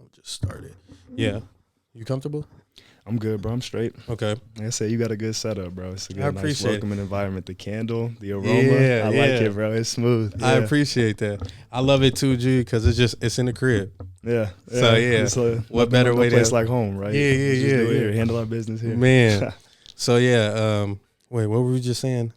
I'll just start it. Yeah. You comfortable? I'm good, bro. I'm straight. Okay. Like I said, you got a good setup, bro. It's a good, I nice appreciate welcoming environment. The candle, the aroma. Yeah, I like it, bro. It's smooth. I Yeah. appreciate that. I love it too, G, because it's in the crib. Yeah. So, yeah. It's What better way to place to- like home, right? Yeah, Let's just do it yeah. here. Handle our business here. Man. So, yeah. Wait, what were we just saying?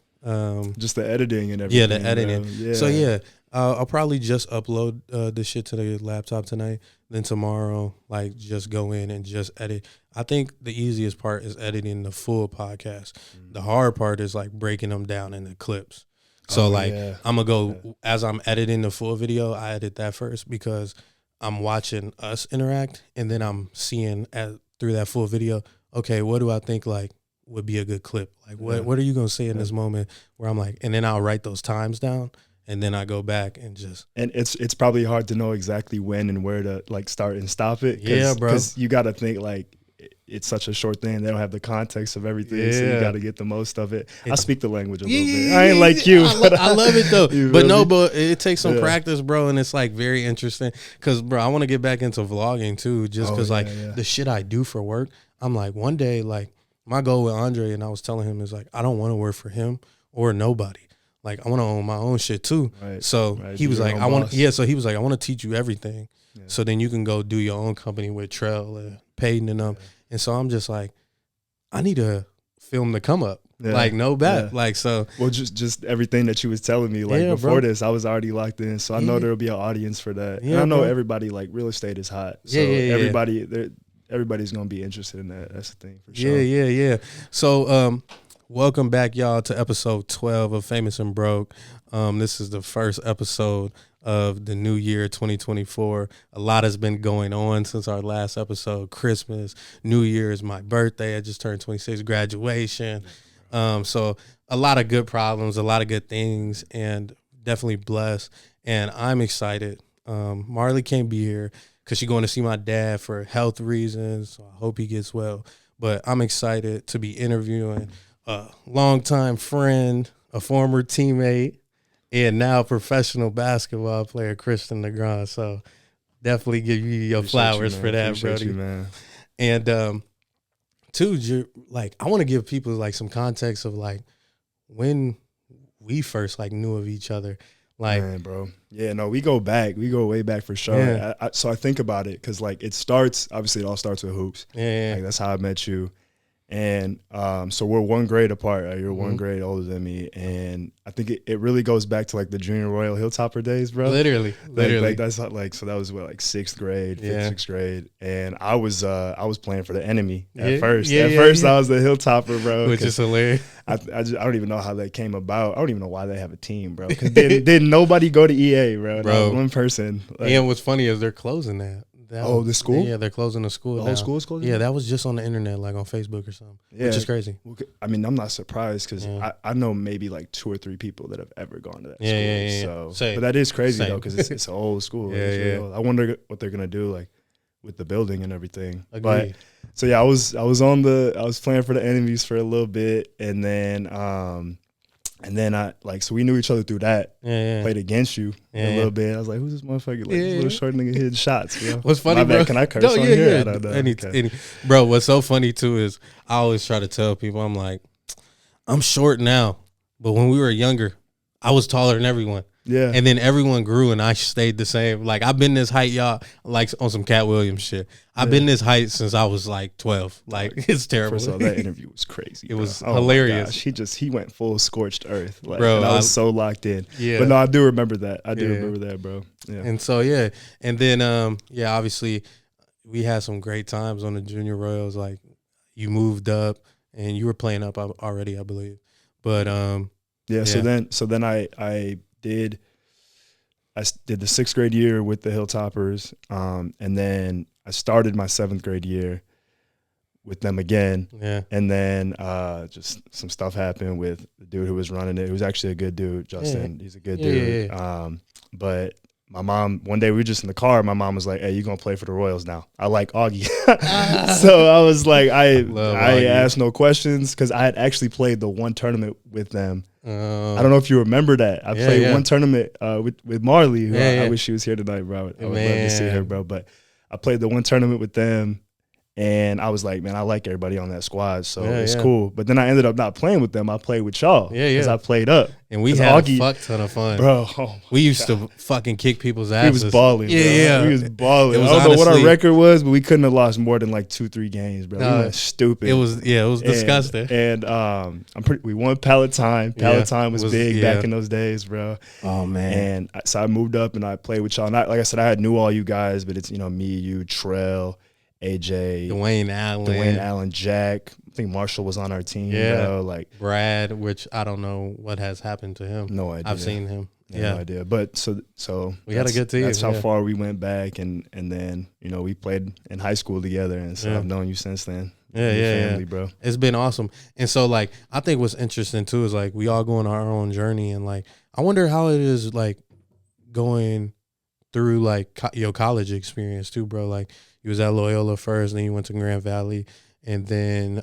Just the editing and everything. Yeah, the editing. Bro. Yeah. So, yeah. I'll probably just upload this shit to the laptop tonight. Then tomorrow, like, just go in and just edit. I think the easiest part is editing the full podcast. The hard part is, like, breaking them down into clips. So, I'm going to go, as I'm editing the full video, I edit that first because I'm watching us interact, and then I'm seeing through that full video, okay, what do I think, like, would be a good clip? Like, what are you going to say in this moment where I'm like, and then I'll write those times down. And then I go back and just. And it's probably hard to know exactly when and where to like start and stop it. Yeah, bro. Because you got to think like it's such a short thing. They don't have the context of everything. Yeah. So you got to get the most of it. I speak the language a little bit. I ain't like you. I love it though. But it takes some practice, bro. And it's like very interesting. Because, bro, I want to get back into vlogging too. Just because the shit I do for work, I'm like, one day, like my goal with Andre, and I was telling him, is like, I don't want to work for him or nobody. Like, I want to own my own shit too. Right. So he was like, so he was like, I want to teach you everything. Yeah. So then you can go do your own company with Trell and Peyton and them. Yeah. And so I'm just like, I need to film the come up. Yeah. Like, no bet. Yeah. Like, so. Well, just everything that you was telling me, like before this, I was already locked in. So I know there'll be an audience for that. Yeah, and I know everybody, like real estate is hot. So everybody's going to be interested in that. That's the thing for sure. Yeah. So, welcome back, y'all, to episode 12 of Famous and Broke. This is the first episode of the new year, 2024. A lot has been going on since our last episode. Christmas, New Year's, my birthday. I just turned 26, graduation. So a lot of good problems, a lot of good things, and definitely blessed. And I'm excited. Marley can't be here because she's going to see my dad for health reasons. So I hope he gets well. But I'm excited to be interviewing a longtime friend, a former teammate, and now professional basketball player, Christian Negron. So definitely give you your flowers for that, Brody. Man. And too, like, I want to give people like some context of like when we first like knew of each other. Like, man, bro. Yeah, no, we go back. We go way back for sure. Yeah. So I think about it because like it all starts with hoops. Yeah. Like that's how I met you. And so we're one grade apart. You're one grade older than me, and I think it really goes back to like the Junior Royal Hilltopper days, bro. Literally. Like that's like, so that was what, like sixth grade, sixth grade, and I was playing for the enemy at first. I was the Hilltopper, bro, which is hilarious. I don't even know how that came about. I don't even know why they have a team, bro. Because didn't nobody go to EA, bro? Bro, one person. Like, and what's funny is they're closing that. The school? Yeah, they're closing the school. The whole school is closing? Yeah, that was just on the internet, like on Facebook or something, which is crazy. I mean, I'm not surprised because I know maybe like 2 or 3 people that have ever gone to that school. So, but that is crazy though because it's an old school. Really old. I wonder what they're gonna do like with the building and everything. Agreed. But so yeah, I was playing for the enemies for a little bit, and then so we knew each other through that. Played against you a little bit. I was like, who's this motherfucker? Like this little short nigga hitting shots, bro. What's funny, bro? Can I curse on here? I don't know. Bro, what's so funny too is I always try to tell people, I'm like, I'm short now, but when we were younger, I was taller than everyone. Yeah. And then everyone grew and I stayed the same. Like, I've been this height, y'all, like on some Cat Williams shit. I've been this height since I was like 12. Like, it's terrible. First of all, that interview was crazy. It was hilarious. He went full scorched earth. Like, bro, and I was so locked in. Yeah. But no, I do remember that. Remember that, bro. Yeah. And so, yeah. And then, obviously, we had some great times on the Junior Royals. Like, you moved up and you were playing up already, I believe. But, So then I did the 6th grade year with the Hilltoppers, and then I started my 7th grade year with them again. Yeah. And then just some stuff happened with the dude who was running it, who's actually a good dude, Justin. He's a good dude. Yeah. But my mom, one day we were just in the car, my mom was like, hey, you're going to play for the Royals now. I like Augie. So I was like, I asked no questions because I had actually played the one tournament with them. I don't know if you remember that. I played one tournament with Marley, who I wish she was here tonight, bro. I would love to see her, bro. But I played the one tournament with them. And I was like, man, I like everybody on that squad, so it's cool. But then I ended up not playing with them. I played with y'all because I played up. And we had a fuck ton of fun. Bro. We used to fucking kick people's asses. We was balling, bro. We was balling. I don't know what our record was, but we couldn't have lost more than like 2-3 games, bro. We went stupid. It was disgusting. And we won Palatine. Palatine was big back in those days, bro. Oh, man. And so I moved up and I played with y'all. And like I said, I knew all you guys, but it's, me, you, Trell, AJ, Dwayne Allen, Jack. I think Marshall was on our team. Yeah, like Brad, which I don't know what has happened to him. No idea. I've seen him. No idea. But so we had a good team. That's how far we went back, and then we played in high school together, and so I've known you since then. Family, bro. It's been awesome. And so like I think what's interesting too is like we all go on our own journey, and like I wonder how it is like going through like your college experience too, bro. Like you was at Loyola first, then you went to Grand Valley, and then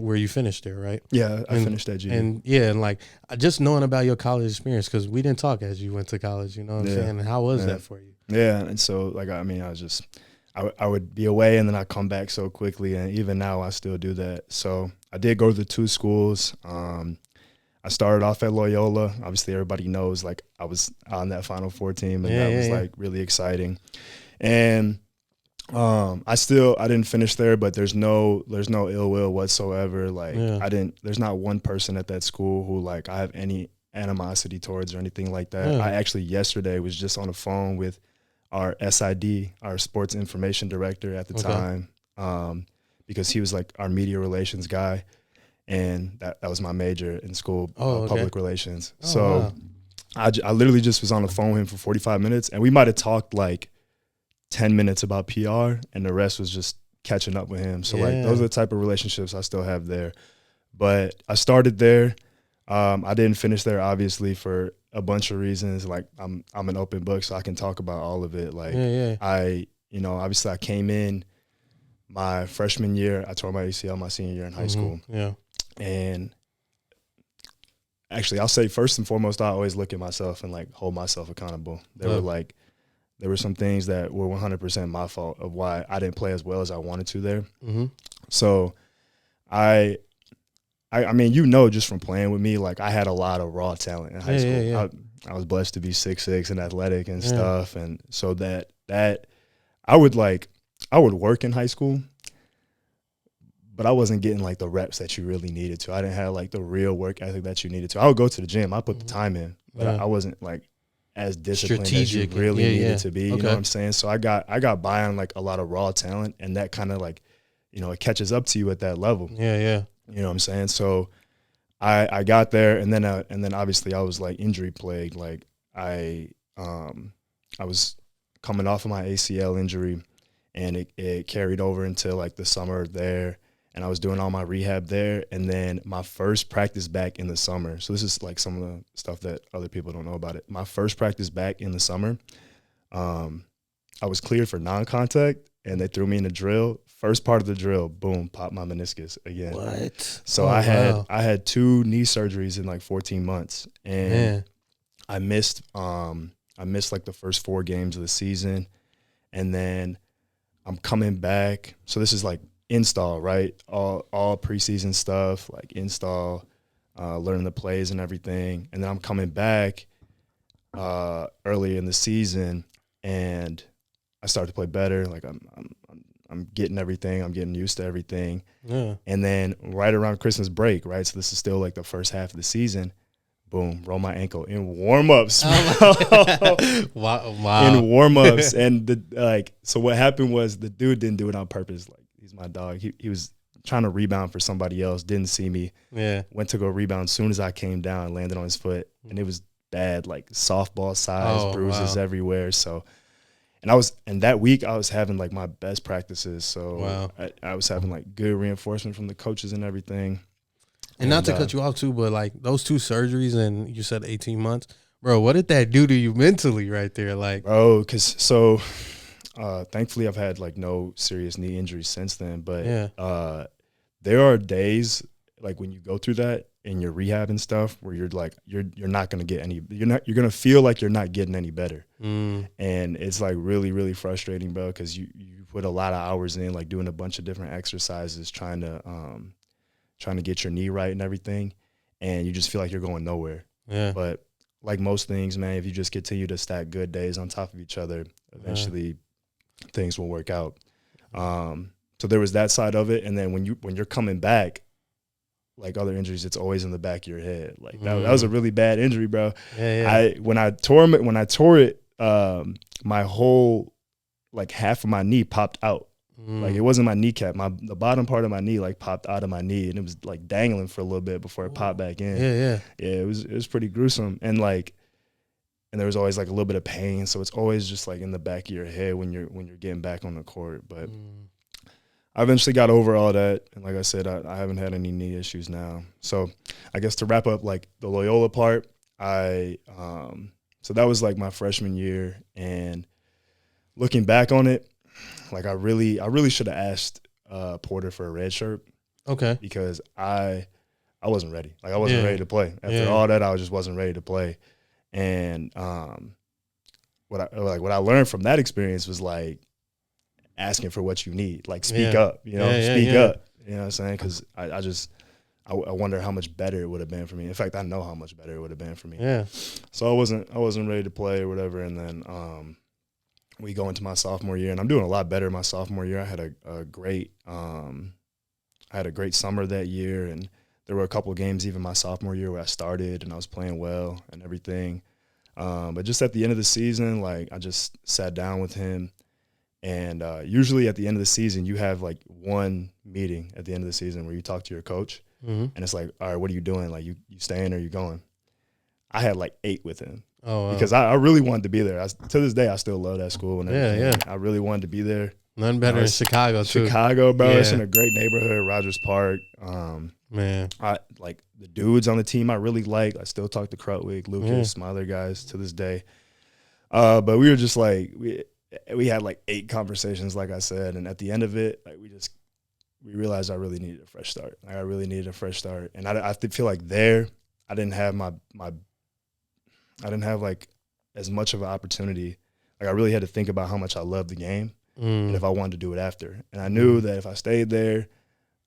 where you finished there, right? Yeah, I finished at GU. And like just knowing about your college experience, because we didn't talk as you went to college, you know what I'm saying? And how was that for you? Yeah, and so like I was just I would be away and then I'd come back so quickly, and even now I still do that. So I did go to the 2 schools. I started off at Loyola. Obviously, everybody knows like I was on that Final Four team, and that was like really exciting. And I didn't finish there, but there's no ill will whatsoever. Like there's not one person at that school who like I have any animosity towards or anything like that. I actually yesterday was just on the phone with our SID, our sports information director at the time, because he was like our media relations guy, and that was my major in school, public relations. So I literally just was on the phone with him for 45 minutes, and we might have talked like 10 minutes about PR, and the rest was just catching up with him. So like those are the type of relationships I still have there. But I started there. I didn't finish there obviously for a bunch of reasons. Like I'm an open book, so I can talk about all of it. Like obviously I came in my freshman year. I tore my ACL my senior year in high school. Yeah. And actually I'll say first and foremost, I always look at myself and like hold myself accountable. There were some things that were 100% my fault of why I didn't play as well as I wanted to there. So I mean, just from playing with me, like I had a lot of raw talent in high school. I was blessed to be 6'6" and athletic and stuff. And so that I would work in high school, but I wasn't getting like the reps that you really needed to. I didn't have like the real work ethic that you needed to. I would go to the gym. I put the time in, but I wasn't like as disciplined as you really needed to be. You know what I'm saying? So I got by on like a lot of raw talent, and that kind of like, it catches up to you at that level. You know what I'm saying? So I got there, and then obviously I was like injury plagued. Like I was coming off of my ACL injury, and it carried over into like the summer there, and I was doing all my rehab there, and then my first practice back in the summer. So this is like some of the stuff that other people don't know about it. My first practice back in the summer, I was cleared for non-contact, and they threw me in the drill. First part of the drill, boom, popped my meniscus again. What? So I had 2 knee surgeries in like 14 months, and I missed like the first 4 games of the season, and then I'm coming back. So this is like install, right? All preseason stuff, like install, learning the plays and everything, and then I'm coming back earlier in the season, and I started to play better. Like I'm getting everything. I'm getting used to everything. Yeah. And then right around Christmas break, right? So this is still like the first half of the season. Boom, roll my ankle in warm-ups. Wow. In warm-ups. And so what happened was the dude didn't do it on purpose. Like, he's my dog. He was trying to rebound for somebody else, didn't see me. Yeah. Went to go rebound. As soon as I came down, landed on his foot, and it was bad, like softball size, bruises everywhere. So and that week I was having like my best practices. So I was having like good reinforcement from the coaches and everything. And not to cut you off too, but like those 2 surgeries and you said 18 months, bro, what did that do to you mentally right there? Like, thankfully I've had like no serious knee injuries since then, but there are days like when you go through that, in your rehab and stuff where you're like you're not gonna get any you're gonna feel like you're not getting any better, and it's like really really frustrating, bro, because you put a lot of hours in, like doing a bunch of different exercises, trying to get your knee right and everything, and you just feel like you're going nowhere. Yeah. But like most things, man, if you just continue to stack good days on top of each other, eventually things will work out. So there was that side of it, and then when you're coming back, like other injuries, it's always in the back of your head. Like that was a really bad injury, bro. Yeah. When I tore it, my whole like half of my knee popped out. Like it wasn't my kneecap. The bottom part of my knee like popped out of my knee, and it was like dangling for a little bit before it popped back in. Yeah. It was pretty gruesome, and there was always like a little bit of pain. So it's always just like in the back of your head when you're getting back on the court. But I eventually got over all that, and like I said, I haven't had any knee issues now. So I guess to wrap up like the Loyola part, so that was like my freshman year, and looking back on it, like I really should have asked Porter for a red shirt. Okay. Because I wasn't ready. Like I wasn't ready to play. After all that, I just wasn't ready to play. And what I learned from that experience was like asking for what you need. Like speak up, speak up. You know what I'm saying? Because I wonder how much better it would have been for me. In fact, I know how much better it would have been for me. Yeah. So I wasn't ready to play or whatever. And then we go into my sophomore year, and I'm doing a lot better my sophomore year. I had a great summer that year, and there were a couple of games even my sophomore year where I started and I was playing well and everything. But just at the end of the season, like I just sat down with him, and usually at the end of the season you have like one meeting at the end of the season where you talk to your coach, and it's like, all right, what are you doing? Like you staying or you going? I had like 8 with him. Oh, wow. Because I really wanted to be there. To this day, I still love that school and everything. Yeah. I really wanted to be there. Nothing better in Chicago, too. Chicago, bro. It's in a great neighborhood, Rogers Park. Man. I like the dudes on the team I really like. I still talk to Krutwig, Lucas, my other guys to this day. But we were just like, we had like 8 conversations, like I said. And at the end of it, like we realized I really needed a fresh start. Like I really needed a fresh start. And I feel like there, I didn't have I didn't have like as much of an opportunity. Like I really had to think about how much I loved the game and if I wanted to do it after. And I knew that if I stayed there,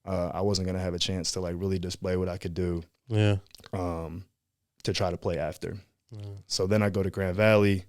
I wasn't going to have a chance to like really display what I could do to try to play after. So then I go to Grand Valley,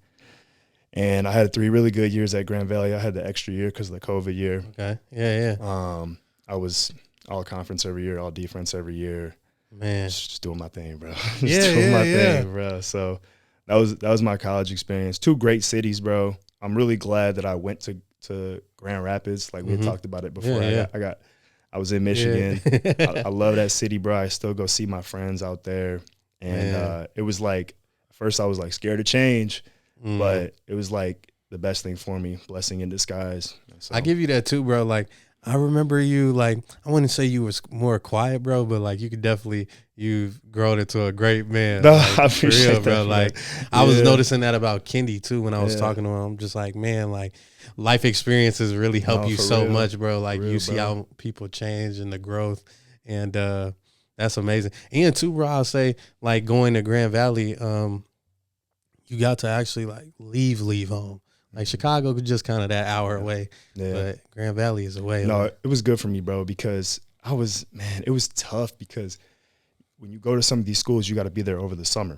and I had 3 really good years at Grand Valley. I had the extra year because of the COVID year. Okay. Yeah. I was all conference every year, all defense every year. Man, just doing my thing, bro. Doing my thing, bro. So that was my college experience. 2 great cities, bro. I'm really glad that I went to Grand Rapids. Like we had talked about it before. I was in Michigan. I love that city, bro. I still go see my friends out there. And it was like, first I was like scared to change, but it was like the best thing for me, blessing in disguise. So. I give you that too, bro. Like I remember you, like, I wouldn't say you was more quiet, bro, but like you could definitely, you've grown into a great man. No, like, I appreciate real, that, bro. man. Like I was noticing that about Kendi too when I was talking to him. I'm just like, man, like life experiences really help you so much, bro. Like you see how people change and the growth, and that's amazing. And too, bro, I'll say like going to Grand Valley, you got to actually like leave home. Like Chicago was just kind of that hour away, but Grand Valley is away. No, it was good for me, bro, because it was tough because when you go to some of these schools, you got to be there over the summer.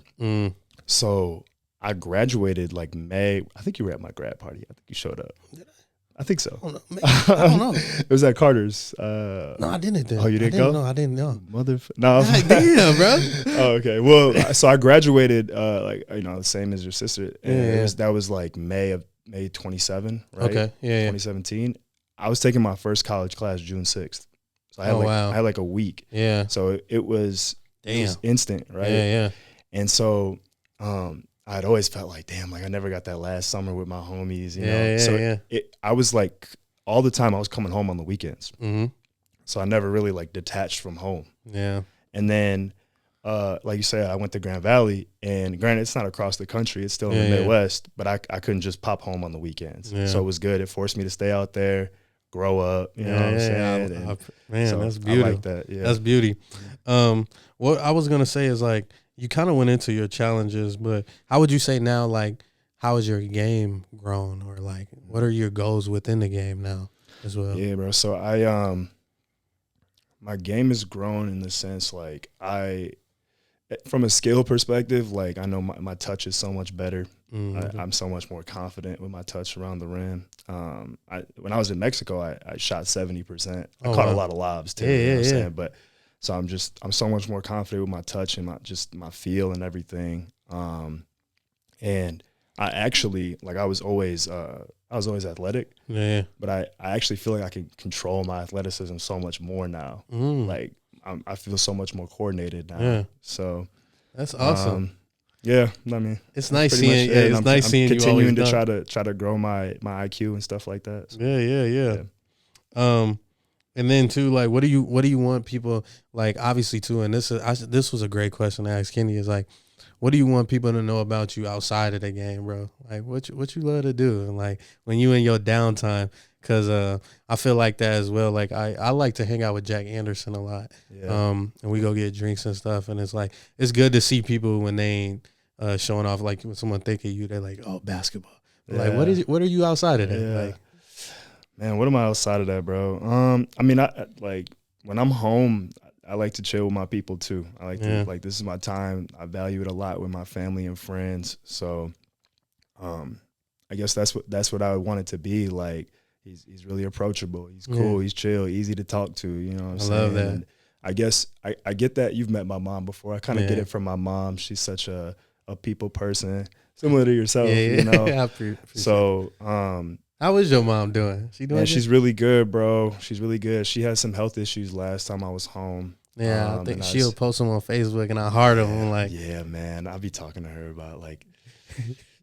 So I graduated like May. I think you were at my grad party. I think you showed up. Did I? I think so. I don't know. It was at Carter's. No, I didn't. Oh, you didn't go? No, I didn't know. No. Damn, bro. Oh, okay. Well, so I graduated the same as your sister. And that was like May 27, right? Okay. Yeah. 2017. I was taking my first college class June 6th. So I had I had like a week. Yeah. So it was instant, right? Yeah. And so I'd always felt like, damn, like I never got that last summer with my homies, you know? So I was like, all the time I was coming home on the weekends. So I never really like detached from home. Yeah. And then, like you said, I went to Grand Valley, and granted, it's not across the country. It's still in the Midwest, but I couldn't just pop home on the weekends. So it was good. It forced me to stay out there, grow up. You know what I'm saying? Man, so that's beautiful. I like that. Yeah, that's beauty. What I was gonna say is like you kind of went into your challenges, but how would you say now? Like, how has your game grown, or like, what are your goals within the game now as well? Yeah, bro. So my game has grown in the sense like from a skill perspective, like I know my touch is so much better. I'm so much more confident with my touch around the rim. When I was in Mexico, I shot 70%. I caught a lot of lobs too. You know what I'm saying? But so I'm so much more confident with my touch and my feel and everything. And I actually I was always athletic. Yeah. But I actually feel like I can control my athleticism so much more now. Like I feel so much more coordinated now. Yeah. So that's awesome. Yeah, I mean, it's nice seeing. Yeah, it's nice seeing you continuing to try to grow my IQ and stuff like that. So, yeah. And then too, like, what do you want people like? Obviously, too, and this was a great question to ask Kenny. Is like, what do you want people to know about you outside of the game, bro? Like, what you love to do, and like when you in your downtime. Because I feel like that as well. Like I like to hang out with Jack Anderson a lot. Yeah. And we go get drinks and stuff. And it's like it's good to see people when they ain't showing off. Like when someone think of you, they're like, "Oh, basketball." Yeah. Like what are you outside of that? Yeah. Like, man, what am I outside of that, bro? I mean, I like when I'm home, I like to chill with my people too. I like to this is my time. I value it a lot with my family and friends. So, I guess that's what I want it to be like. He's really approachable. He's cool. He's chill. Easy to talk to. You know what I'm saying? I love that. And I guess I get that. You've met my mom before. I kind of get it from my mom. She's such a people person, similar to yourself. You know. I appreciate so, how is your mom doing? She doing? She's really good, bro. She's really good. She had some health issues last time I was home. Yeah, I think she'll post them on Facebook, and I heart them like, yeah, man. I'll be talking to her about like.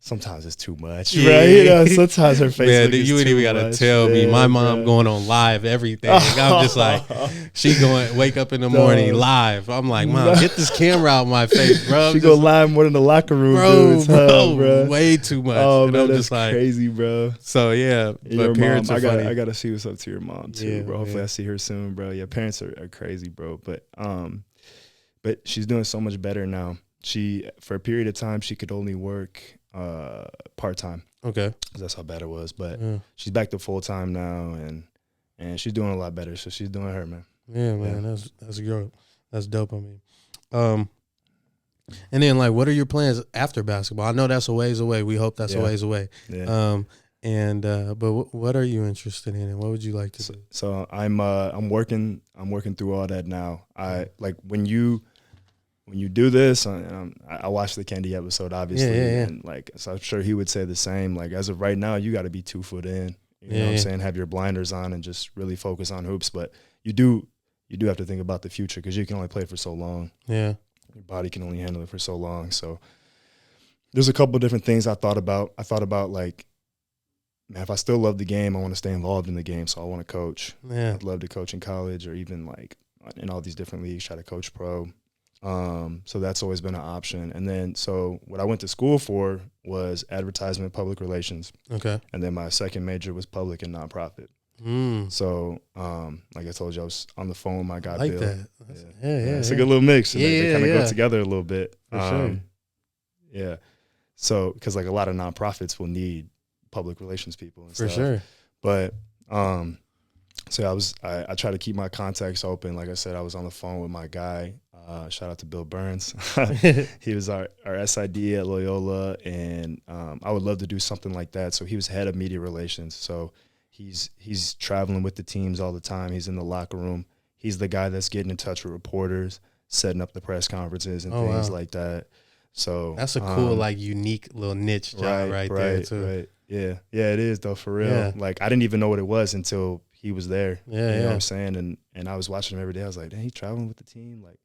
Sometimes it's too much, right? You know, sometimes her face. Man, you ain't even gotta tell me. My mom going on live everything. I'm just like, she going wake up in the morning live. I'm like, Mom, get this camera out my face, bro. She go live more than the locker room, bro. Way too much. Oh man, that's just like, crazy, bro. So yeah, but parents are funny. I gotta see what's up to your mom too, bro. Hopefully I see her soon, bro. Yeah, parents are crazy, bro. But she's doing so much better now. She for a period of time she could only work part-time. Okay. That's how bad it was. But she's back to full-time now and she's doing a lot better. So she's doing her, man. Yeah, man. That's good. That's dope. I mean. And then like what are your plans after basketball? I know that's a ways away. We hope that's a ways away. Yeah. But what are you interested in and what would you like to do? So I'm working through all that now. I like when you do this, I watched the Candy episode, obviously, and like, so I'm sure he would say the same. Like, as of right now, you got to be 2 foot in. You know what I'm saying? Have your blinders on and just really focus on hoops. But you do have to think about the future because you can only play for so long. Yeah, your body can only handle it for so long. So there's a couple of different things I thought about. I thought about like, man, if I still love the game, I want to stay involved in the game. So I want to coach. Yeah, I'd love to coach in college or even like in all these different leagues. Try to coach pro. So that's always been an option. And then, so what I went to school for was advertisement, public relations. Okay. And then my second major was public and nonprofit. So, like I told you, I was on the phone with my guy, Bill. That. It's a good little mix. And they kind of go together a little bit. For sure. Yeah. So, because like a lot of nonprofits will need public relations people and stuff. For sure. But, so I try to keep my contacts open. Like I said, I was on the phone with my guy. Shout out to Bill Burns. He was our SID at Loyola, and I would love to do something like that. So he was head of media relations. So he's traveling with the teams all the time. He's in the locker room. He's the guy that's getting in touch with reporters, setting up the press conferences and things like that. So that's a cool, like, unique little niche job right there too. Right. Yeah, it is though, for real. Yeah. Like I didn't even know what it was until he was there. Yeah, you know what I'm saying? And I was watching him every day. I was like, dang, he's traveling with the team. Like,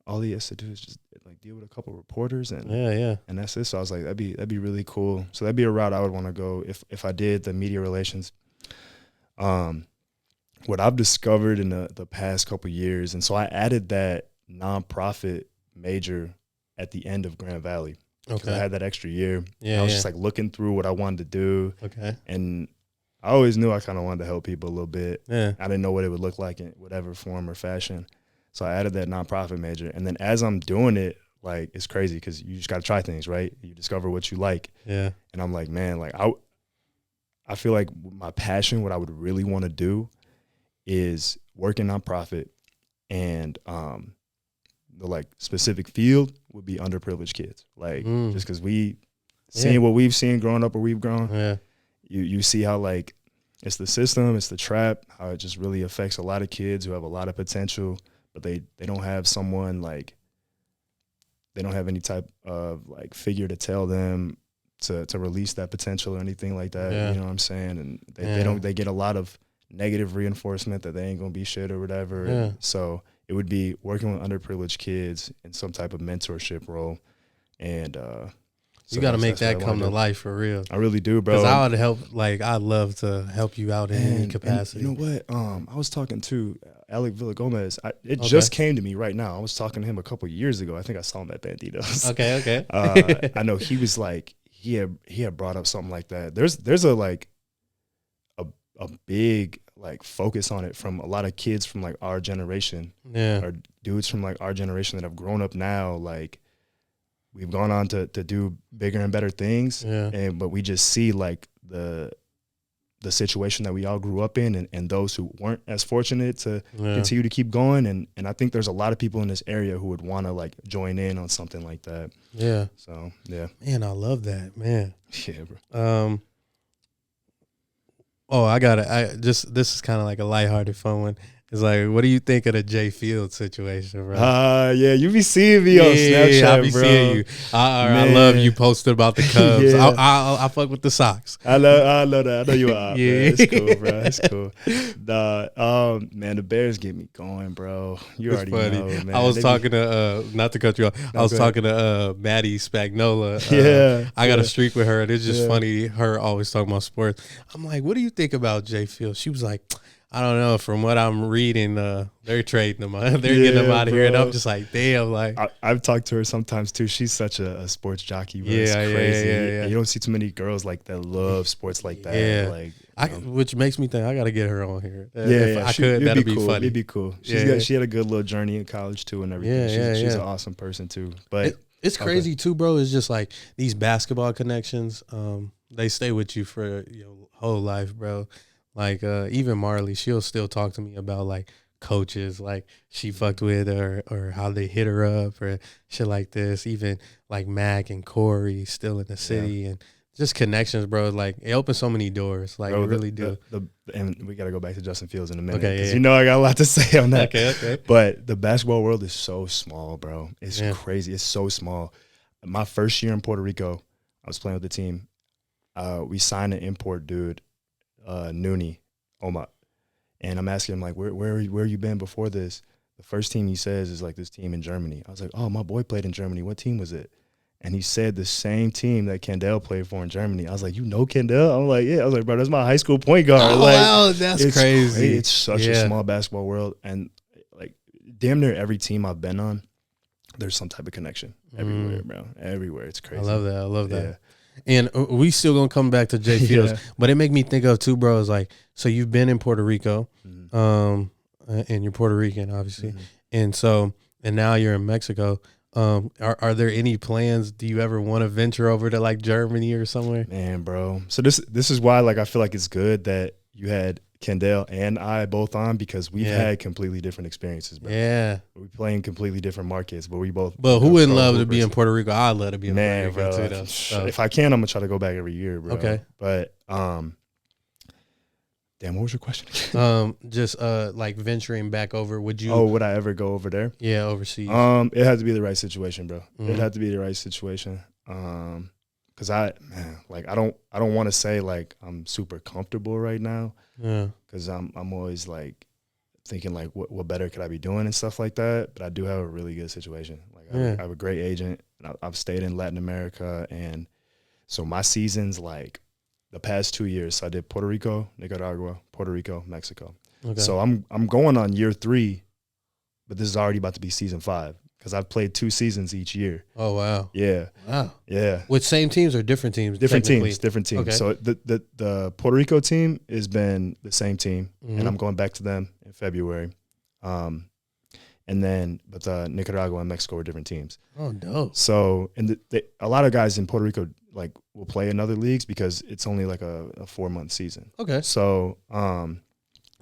all he has to do is just like deal with a couple of reporters and and that's it. So I was like, that'd be really cool. So that'd be a route I would want to go if I did the media relations. What I've discovered in the past couple of years, and so I added that nonprofit major at the end of Grand Valley. Okay. I had that extra year. Yeah. I was just like looking through what I wanted to do. Okay. And I always knew I kind of wanted to help people a little bit. Yeah. I didn't know what it would look like in whatever form or fashion. So I added that nonprofit major. And then as I'm doing it, like, it's crazy because you just got to try things, right? You discover what you like. Yeah. And I'm like, man, like I feel like my passion, what I would really want to do is work in nonprofit, and the like specific field would be underprivileged kids. Like just because seeing what we've seen growing up where we've grown, you see how like it's the system, it's the trap, how it just really affects a lot of kids who have a lot of potential, but they don't have someone like, they don't have any type of like figure to tell them to release that potential or anything like that. You know what I'm saying? And they get a lot of negative reinforcement that they ain't gonna be shit or whatever. And so it would be working with underprivileged kids in some type of mentorship role. And you got to make that come to life for real. I really do, bro. Because I would help. Like, I'd love to help you out in any capacity. And you know what? I was talking to Alec Villagomez. It just came to me right now. I was talking to him a couple years ago. I think I saw him at Banditos. Okay. I know he was like, he had brought up something like that. There's a like a big like focus on it from a lot of kids from like our generation, or dudes from like our generation that have grown up now. Like, we've gone on to do bigger and better things, but we just see like the situation that we all grew up in, and those who weren't as fortunate to continue to keep going. And I think there's a lot of people in this area who would want to like join in on something like that. Yeah. So yeah. Man, I love that, man. Yeah, bro. This is kind of like a lighthearted fun one. It's like, what do you think of the Jay Fields situation, bro? Yeah, you be seeing me on Snapchat, I be bro. Seeing you. I love you posted about the Cubs. I fuck with the Sox. I love that. I know you are. Yeah, it's cool, bro. It's cool. Man, the Bears get me going, bro. You already know, man. I was talking to not to cut you off. I was talking to Maddie Spagnola. I got a streak with her, and it's just funny. Her always talking about sports. I'm like, what do you think about Jay Fields? She was like, I don't know. From what I'm reading, they're trading them. They're getting them out of here, and I'm just like, damn. Like, I've talked to her sometimes too. She's such a sports jockey. Bro. It's crazy. Yeah. You don't see too many girls like that love sports like that. Yeah. Like, which makes me think I got to get her on here. If I could, that'd be cool. funny. It'd be cool. She had a good little journey in college too, and everything. She's an awesome person too. But it's crazy too, bro. It's just like these basketball connections. They stay with you for your whole life, bro. Like, even Marley, she'll still talk to me about, like, coaches, like, she fucked with or how they hit her up or shit like this. Even, like, Mac and Corey still in the city and just connections, bro. Like, it opens so many doors. Like, it really do. And we got to go back to Justin Fields in a minute. Because you know I got a lot to say on that. Okay. But the basketball world is so small, bro. It's crazy. It's so small. My first year in Puerto Rico, I was playing with the team. We signed an import dude. Nooney, Oma, and I'm asking him like, where you been before this? The first team he says is like this team in Germany. I was like, oh, my boy played in Germany. What team was it? And he said the same team that Kendall played for in Germany. I was like, you know Kendall? I'm like, yeah. I was like, bro, that's my high school point guard. Oh, like, wow, that's crazy. It's such a small basketball world, and like damn near every team I've been on, there's some type of connection everywhere, bro. Everywhere. It's crazy. I love that. Yeah. And we still gonna come back to Jay Fields, but it make me think of too, bro. Is like, so you've been in Puerto Rico, and you're Puerto Rican, obviously, and now you're in Mexico. Are there any plans? Do you ever want to venture over to like Germany or somewhere? Man, bro. So this is why like I feel like it's good that you had Kendall and I both on, because we've had completely different experiences, bro. Yeah. We play in completely different markets, but we both. But who wouldn't love to be in Puerto Rico? I'd love to be in Puerto Rico too, though. So. If I can, I'm gonna try to go back every year, bro. Okay. But damn, what was your question again? Just like venturing back over. Would you? Oh, would I ever go over there? Yeah, overseas. It had to be the right situation, bro. It had to be the right situation. Cause I don't want to say like I'm super comfortable right now. Yeah. Cause I'm always like thinking like what better could I be doing and stuff like that. But I do have a really good situation. Like I have a great agent. And I've stayed in Latin America, and so my seasons like the past 2 years. So I did Puerto Rico, Nicaragua, Puerto Rico, Mexico. Okay. So I'm going on year 3, but this is already about to be season 5. because I've played 2 seasons each year. Oh, wow. Yeah. Wow. Yeah. With same teams or different teams? Different teams. Okay. So the Puerto Rico team has been the same team, and I'm going back to them in February. And then, but Nicaragua and Mexico were different teams. Oh, dope. So, and a lot of guys in Puerto Rico like will play in other leagues because it's only like a 4-month season. Okay. So, and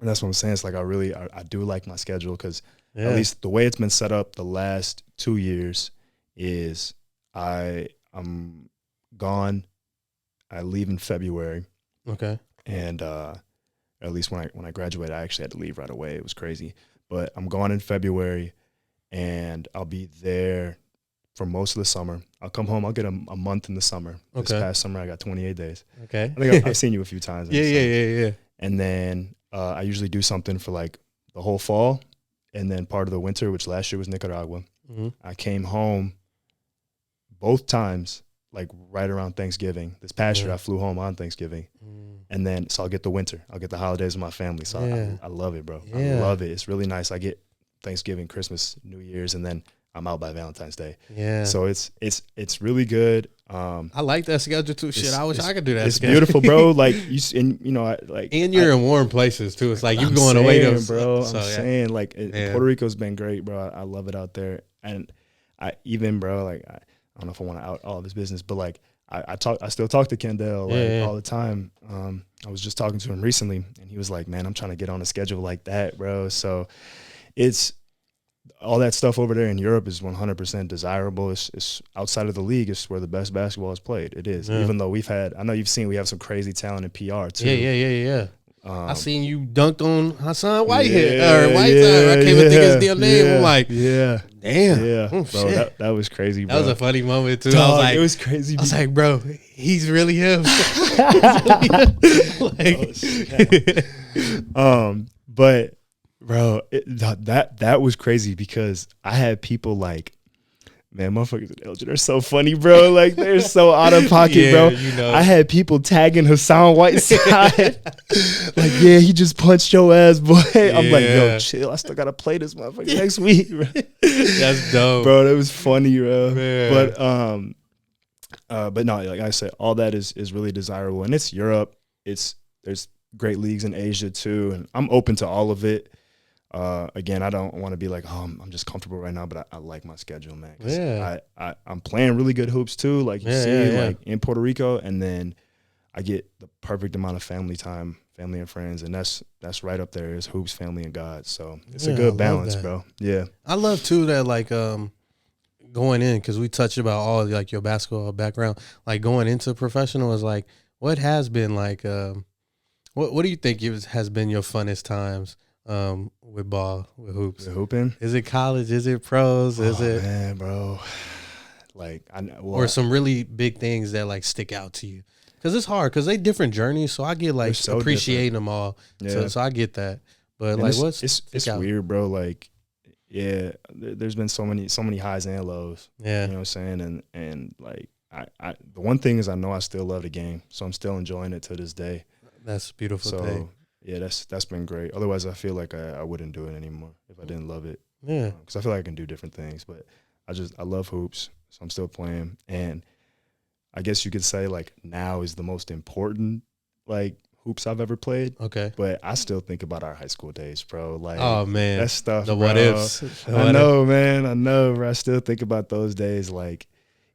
that's what I'm saying. It's like I do like my schedule because at least the way it's been set up the last 2 years is I'm gone. I leave in February. Okay. And at least when I graduated, I actually had to leave right away. It was crazy. But I'm gone in February, and I'll be there for most of the summer. I'll come home. I'll get a month in the summer. Okay. This past summer, I got 28 days. Okay. I think I've seen you a few times. Yeah. And then I usually do something for like the whole fall, and then part of the winter, which last year was Nicaragua. Mm-hmm. I came home both times, like right around Thanksgiving. This past year, I flew home on Thanksgiving. And then, so I'll get the winter. I'll get the holidays with my family. So I love it, bro. I love it. It's really nice. I get Thanksgiving, Christmas, New Year's, and then I'm out by Valentine's Day. Yeah. So it's really good. I like that schedule too. Shit, I wish I could do that. It's beautiful, bro. Like and you're in warm places too. It's like you're going away, bro. I'm saying like Puerto Rico's been great, bro. I love it out there, and I don't know if I want to out all of his business, but like. I still talk to Kendall all the time. I was just talking to him recently, and he was like, "Man, I'm trying to get on a schedule like that, bro." So, it's all that stuff over there in Europe is 100% desirable. It's outside of the league. It's where the best basketball is played. It is, even though we have some crazy talent in PR too. Yeah. I seen you dunked on Hassan Whitehead or Whiteside. I can't even think his damn name. I'm like, damn, bro, that was crazy. Bro. That was a funny moment too. Dog, I was like, it was crazy. I was like, bro, he's really him. But bro, that was crazy because I had people like. Man, motherfuckers in Elgin are so funny, bro. Like, they're so out of pocket, bro. You know. I had people tagging Hassan Whiteside. Like, yeah, he just punched your ass, boy. I'm like, yo, chill. I still got to play this motherfucker next week, bro. That's dope. Bro, that was funny, bro. Man. But no, like I said, all that is really desirable. And it's Europe. There's great leagues in Asia, too. And I'm open to all of it. Again, I don't want to be like, oh, I'm just comfortable right now, but I like my schedule, man. I'm playing really good hoops too, like you see, like in Puerto Rico, and then I get the perfect amount of family time, family and friends, and that's right up there is hoops, family, and God. So it's a good balance, bro. Yeah, I love too that like going in, because we touched about all like your basketball background, like going into professional is like what has been like what do you think has been your funnest times? With ball, with hoops, hooping. Is it college? Is it pros? Is it man, bro? Like or some really big things that like stick out to you? Because it's hard. Because they different journeys, so I get like so appreciating them all. Yeah. So I get that. But and like, it's weird, bro. Like, yeah, there's been so many highs and lows. Yeah, you know what I'm saying. And like, I the one thing is I know I still love the game, so I'm still enjoying it to this day. That's a beautiful thing. Yeah, that's been great. Otherwise, I feel like I wouldn't do it anymore if I didn't love it. Yeah, because I feel like I can do different things, but I love hoops, so I'm still playing. And I guess you could say like now is the most important like hoops I've ever played. Okay, but I still think about our high school days, bro. Like, oh man, that stuff. The bro. What ifs. I know, man. I know, bro. I still think about those days. Like,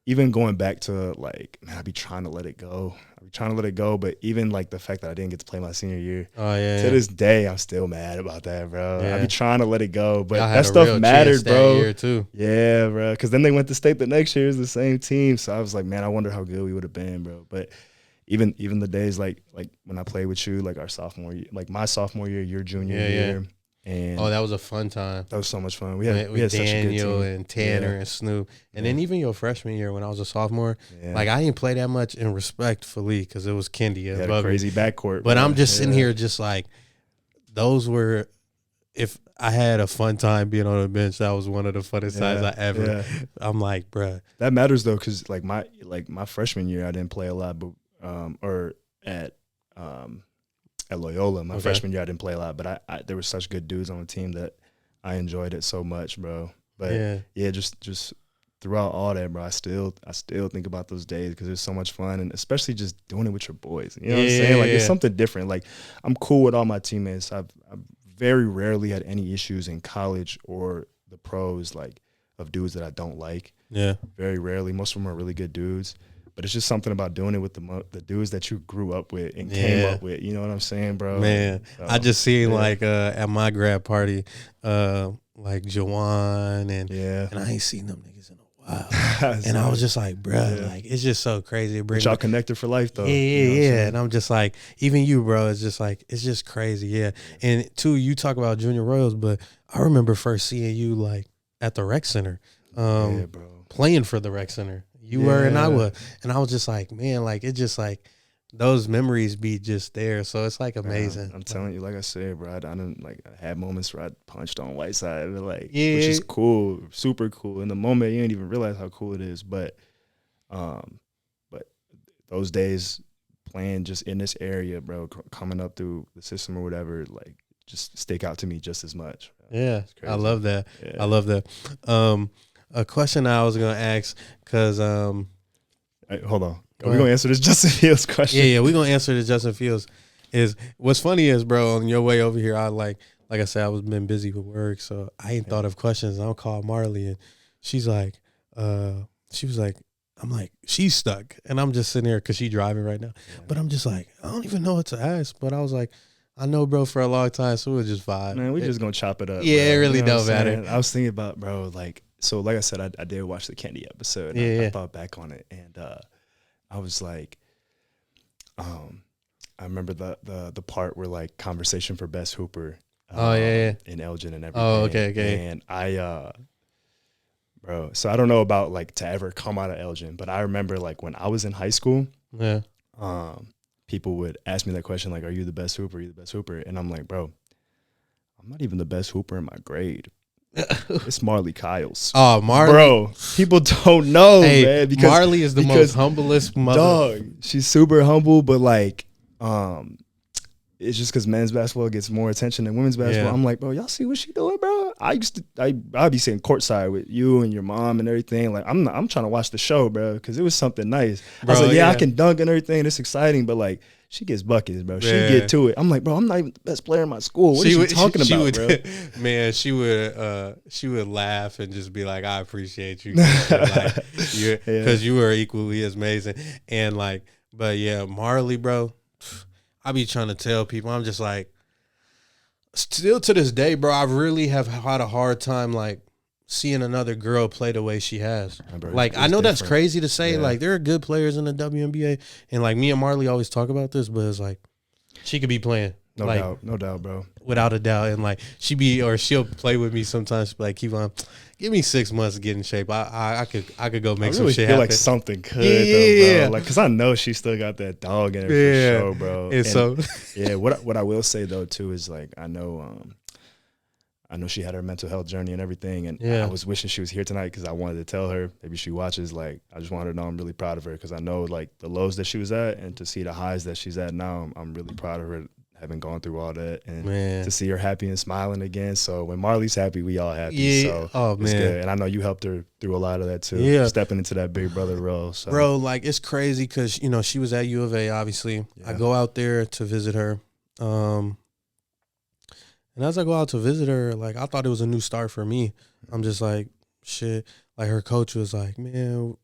even going back to like, man, I be trying to let it go. But even like the fact that I didn't get to play my senior year, to this day, I'm still mad about that, bro. I be trying to let it go, but that stuff mattered, bro. That year too. Yeah, bro. Because then they went to state the next year. It was the same team, so I was like, man, I wonder how good we would have been, bro. But even the days like when I played with you, like our sophomore year, like my sophomore year, your junior year. And that was a fun time. That was so much fun. We had Daniel such a good team. and Tanner and Snoop. And then even your freshman year when I was a sophomore, like I didn't play that much in respectfully because it was Kendi above had a crazy backcourt. But I'm just sitting here just like, those were, if I had a fun time being on the bench, that was one of the funnest times I ever. Yeah. I'm like, bruh. That matters though, because like my freshman year I didn't play a lot, but at Loyola, my freshman year I didn't play a lot, but I there were such good dudes on the team that I enjoyed it so much, bro. But yeah, just throughout all that, bro, I still think about those days because it was so much fun, and especially just doing it with your boys. You know what I'm saying? Like it's something different. Like I'm cool with all my teammates. I've very rarely had any issues in college or the pros, like of dudes that I don't like. Yeah, very rarely. Most of them are really good dudes. But it's just something about doing it with the dudes that you grew up with and came up with. You know what I'm saying, bro? Man, so, I just seen like at my grad party, like Jawan and I ain't seen them niggas in a while. And I was just like, bro, like it's just so crazy. But y'all connected for life though. Yeah, you know And I'm just like, even you, bro, it's just crazy. Yeah. And too, you talk about Junior Royals, but I remember first seeing you like at the rec center, bro, playing for the rec center. You were and I was, and I was just like, man, like it's just like those memories be just there. So it's like amazing. I'm telling you, like I said, bro, I didn't like I had moments where I punched on Whiteside, like which is cool, super cool. In the moment, you didn't even realize how cool it is. But those days playing just in this area, bro, coming up through the system or whatever, like just stick out to me just as much. Yeah, I love that. I love that. A question I was gonna ask, cause hey, hold on, are we gonna answer this Justin Fields question? Yeah, we're gonna answer the Justin Fields. Is what's funny is, bro, on your way over here, I like I said, I was been busy with work, so I ain't thought of questions. I'll call Marley, and she's like, she was like, I'm like, she's stuck, and I'm just sitting here because she's driving right now, but I'm just like, I don't even know what to ask, but I was like, I know, bro, for a long time, so we'll just vibe. Man, we just gonna chop it up. Yeah, bro. It really don't matter. I was thinking about, bro, like. So, like I said, I did watch the Kenny episode. And I thought back on it, and I was like, I remember the part where like conversation for best hooper. In Elgin and everything. Oh, okay. And I, bro. So I don't know about like to ever come out of Elgin, but I remember like when I was in high school. Yeah. People would ask me that question, like, "Are you the best hooper? Are you the best hooper?" And I'm like, bro, I'm not even the best hooper in my grade. It's Marley Kyles. Oh, Marley. Bro, people don't know, man. Because Marley is the most humblest mother. Dog, she's super humble, but like, it's just because men's basketball gets more attention than women's basketball. Yeah. I'm like, bro, y'all see what she doing, bro? I'd be sitting courtside with you and your mom and everything. Like, I'm trying to watch the show, bro, because it was something nice. Bro, I was like, I can dunk and everything. It's exciting, but like, she gets buckets, bro. She get to it. I'm like, bro, I'm not even the best player in my school. What are you talking about, bro? Man, she would laugh and just be like, I appreciate you, because you were equally as amazing. And like, but yeah, Marley, bro, I be trying to tell people, I'm just like, still to this day, bro, I really have had a hard time like seeing another girl play the way she has. Like, I know that's crazy to say. Like, there are good players in the WNBA, and like me and Marley always talk about this, but it's like she could be playing. No doubt, bro. Without a doubt. And like she'll play with me sometimes, like, keep on, give me 6 months to get in shape. I could go make some shit happen. I feel like something could, though, bro. Like, cause I know she still got that dog in her for sure, bro. And so what I will say though too is like I know she had her mental health journey and everything, and I was wishing she was here tonight because I wanted to tell her, maybe she watches, like, I just wanted her to know I'm really proud of her because I know like the lows that she was at and to see the highs that she's at now, I'm really proud of her having gone through all that and to see her happy and smiling again. So when Marley's happy, we all happy. Yeah. So it's good. And I know you helped her through a lot of that too, stepping into that big brother role. So. Bro, like, it's crazy because, you know, she was at U of A, obviously. I go out there to visit her. And as I go out to visit her, like, I thought it was a new start for me. I'm just like, shit. Like, her coach was like, man,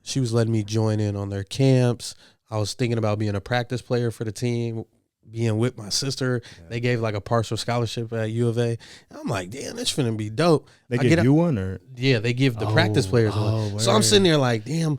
she was letting me join in on their camps. I was thinking about being a practice player for the team, being with my sister. They gave like a partial scholarship at U of A. And I'm like, damn, this finna be dope. They give you one, or? Yeah, they give the practice players one. So I'm sitting there like, damn,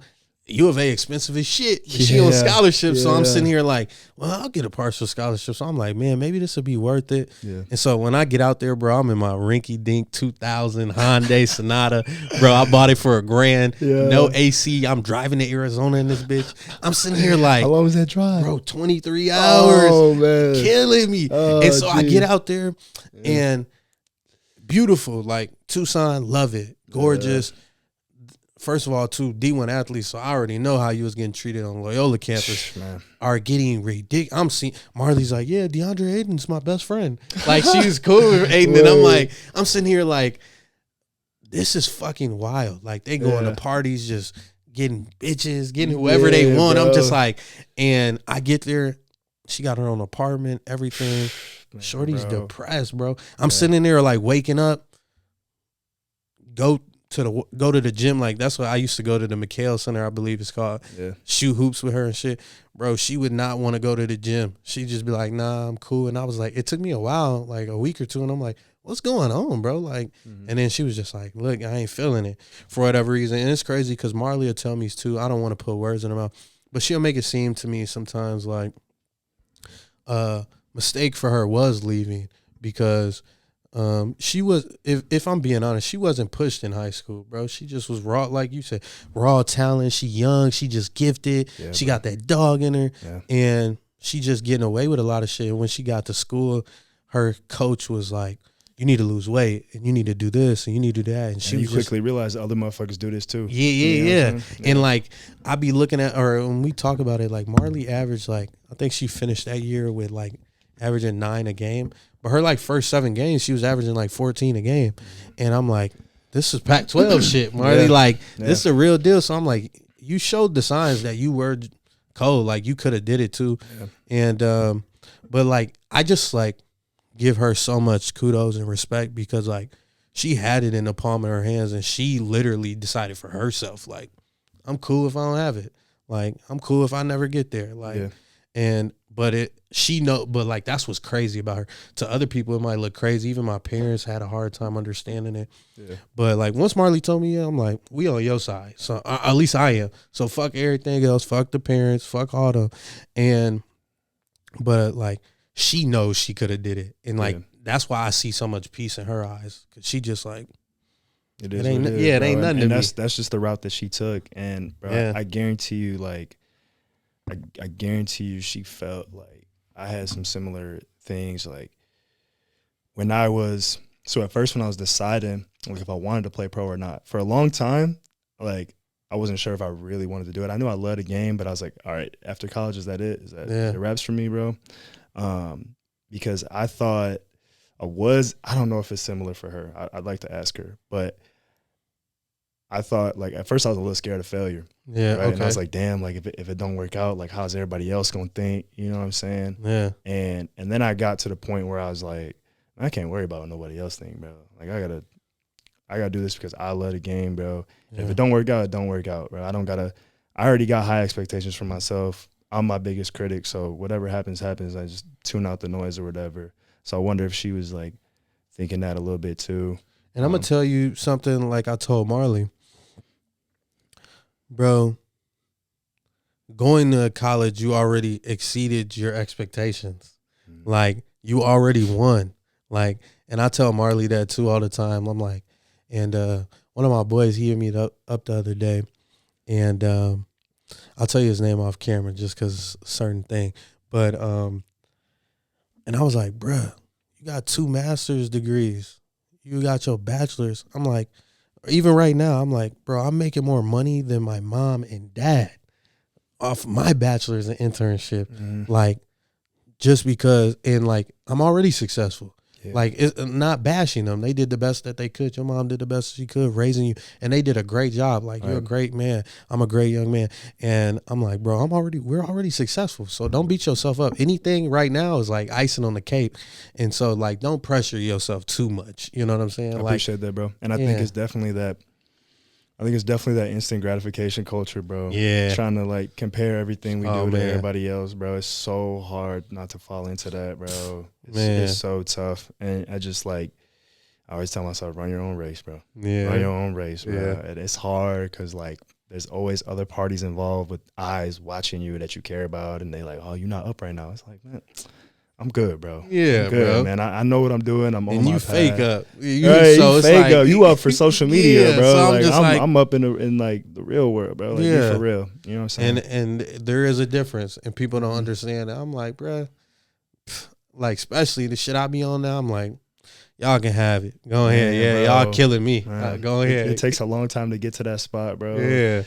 U of A expensive as shit. But she on scholarship, so I'm sitting here like, well, I'll get a partial scholarship. So I'm like, man, maybe this will be worth it. Yeah. And so when I get out there, bro, I'm in my rinky-dink 2000 Hyundai Sonata. Bro, I bought it for $1,000. No AC. I'm driving to Arizona in this bitch. I'm sitting here like, how long was that drive? Bro, 23 hours. Oh, man. Killing me. And so I get out there and beautiful, like Tucson, love it. Gorgeous. First of all, two D1 athletes, so I already know how you was getting treated on Loyola campus. Are getting ridiculous. I'm seeing Marley's like, yeah, DeAndre Ayton's my best friend. Like, she was cool with Ayton, and I'm like, I'm sitting here like, this is fucking wild. Like, they going to parties, just getting bitches, getting whoever they want. Bro. I'm just like, and I get there, she got her own apartment, everything. Man, Shorty's depressed, bro. I'm sitting there like waking up, go to the gym. Like, that's what I used to go to, the McHale Center, I believe it's called. Yeah. Shoot hoops with her and shit. Bro, she would not want to go to the gym. She'd just be like, nah, I'm cool. And I was like, it took me a while, like a week or two, and I'm like, what's going on, bro? Like, and then she was just like, look, I ain't feeling it for whatever reason. And it's crazy because Marley will tell me too, I don't want to put words in her mouth, but she'll make it seem to me sometimes like mistake for her was leaving because she was, if I'm being honest, she wasn't pushed in high school, bro. She just was raw, like you said, raw talent. She young, she just gifted. Yeah, she got that dog in her, and she just getting away with a lot of shit. And when she got to school, her coach was like, you need to lose weight, and you need to do this, and you need to do that. And she quickly realized other motherfuckers do this too. Yeah. And like, I be looking at her, when we talk about it, like Marley averaged, like, I think she finished that year with like averaging 9 a game. But her like first 7 games, she was averaging like 14 a game. And I'm like, this is Pac-12 shit, Marley. This is a real deal. So I'm like, you showed the signs that you were cold. Like, you could have did it too. Yeah. And but like, I just like give her so much kudos and respect because like she had it in the palm of her hands and she literally decided for herself, like, I'm cool if I don't have it. Like, I'm cool if I never get there. Like, and but like, that's what's crazy about her. To other people, it might look crazy. Even my parents had a hard time understanding it. Yeah. But like, once Marley told me, I'm like, we on your side. So at least I am. So fuck everything else. Fuck the parents. Fuck all them. But like, she knows she could have did it. And like, that's why I see so much peace in her eyes. Cause she just like, it ain't nothing to me. That's just the route that she took. And bro, I guarantee you, like, I guarantee you she felt like I had some similar things. Like, when I was, so at first when I was deciding like if I wanted to play pro or not, for a long time, like, I wasn't sure if I really wanted to do it. I knew I loved the game, but I was like, all right, after college, is that it? Is that the reps for me, bro? Because I thought I don't know if it's similar for her. I'd like to ask her, but I thought, like, at first I was a little scared of failure. Yeah. Right? Okay. And I was like, damn, like, if it don't work out, like, how's everybody else gonna think? You know what I'm saying? Yeah. And then I got to the point where I was like, I can't worry about what nobody else think, bro. Like, I gotta do this because I love the game, bro. Yeah. If it don't work out, it don't work out, bro. I already got high expectations for myself. I'm my biggest critic, so whatever happens, happens. I just tune out the noise or whatever. So I wonder if she was like thinking that a little bit too. And I'm gonna tell you something like I told Marley, bro. Going to college, you already exceeded your expectations. Like, you already won. Like, and I tell Marley that too all the time. I'm like, and one of my boys, he hit me up the other day, and I'll tell you his name off camera just because certain thing. But and I was like, bruh, you got 2 master's degrees. You got your bachelor's. I'm like, even right now, I'm like, bro, I'm making more money than my mom and dad off my bachelor's and internship. Mm-hmm. Like, just because, and like, I'm already successful. Yeah. Like, it's not bashing them. They did the best that they could. Your mom did the best she could raising you, and they did a great job. Like, you're a great man. I'm a great young man. And I'm like, bro, we're already successful. So don't beat yourself up. Anything right now is like icing on the cake. And so, like, don't pressure yourself too much. You know what I'm saying? I appreciate that, bro. And I think it's definitely that. I think it's definitely that instant gratification culture, bro. Yeah. Trying to, like, compare everything we do to everybody else, bro. It's so hard not to fall into that, bro. It's so tough. And I just, like, I always tell myself, run your own race, bro. Yeah. Run your own race, bro. Yeah. And it's hard because, like, there's always other parties involved with eyes watching you that you care about. And they like, oh, you're not up right now. It's like, man, I'm good, bro. Yeah, I'm good, bro. Man. I know what I'm doing. I'm on my path. And you fake up. You fake up. You up for social media, bro. So I'm up in like the real world, bro. Like, you're for real. You know what I'm saying? And there is a difference, and people don't understand that. I'm like, bro, like, especially the shit I be on now. I'm like, y'all can have it. Go ahead. Yeah, y'all killing me. Go ahead. It takes a long time to get to that spot, bro. Yeah.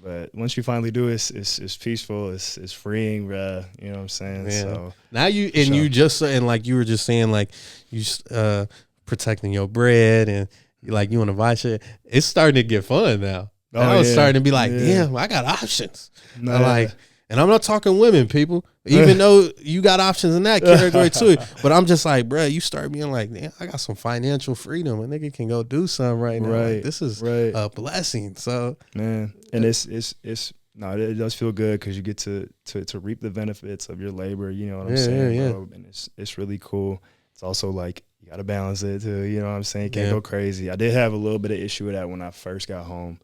But once you finally do it, it's peaceful, it's freeing, bro. You know what I'm saying? Yeah. So now you just, and like you were just saying, like, you protecting your bread and like you want to buy shit. It's starting to get fun now. I was starting to be like, damn, I got options. Nah. Like, and I'm not talking women, people, even though you got options in that category too. But I'm just like, bro, you start being like, damn, I got some financial freedom. A nigga can go do something right now. Like, this is a blessing. So, man, and it's it does feel good because you get to reap the benefits of your labor. You know what I'm saying, bro? And it's really cool. It's also like you got to balance it too. You know what I'm saying? You can't go crazy. I did have a little bit of issue with that when I first got home.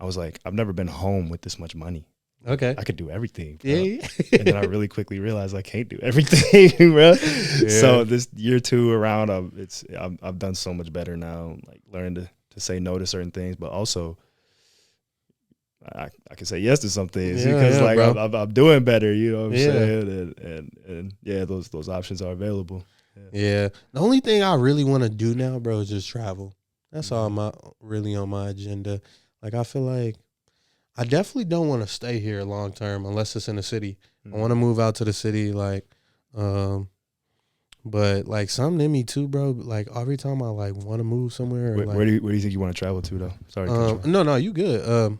I was like, I've never been home with this much money. Okay. I could do everything, bro. Yeah. And then I really quickly realized I can't do everything, bro. Yeah. So this year 2 around, I've done so much better now, like learning to say no to certain things, but also I can say yes to some things because I'm doing better, you know what I'm saying? And those options are available. Yeah. The only thing I really want to do now, bro, is just travel. That's all really on my agenda. Like, I feel like I definitely don't want to stay here long term unless it's in the city. I want to move out to the city, like, but like something in me too, bro. Like every time I like want to move somewhere. Where do you think you want to travel to though? Sorry. No, you good.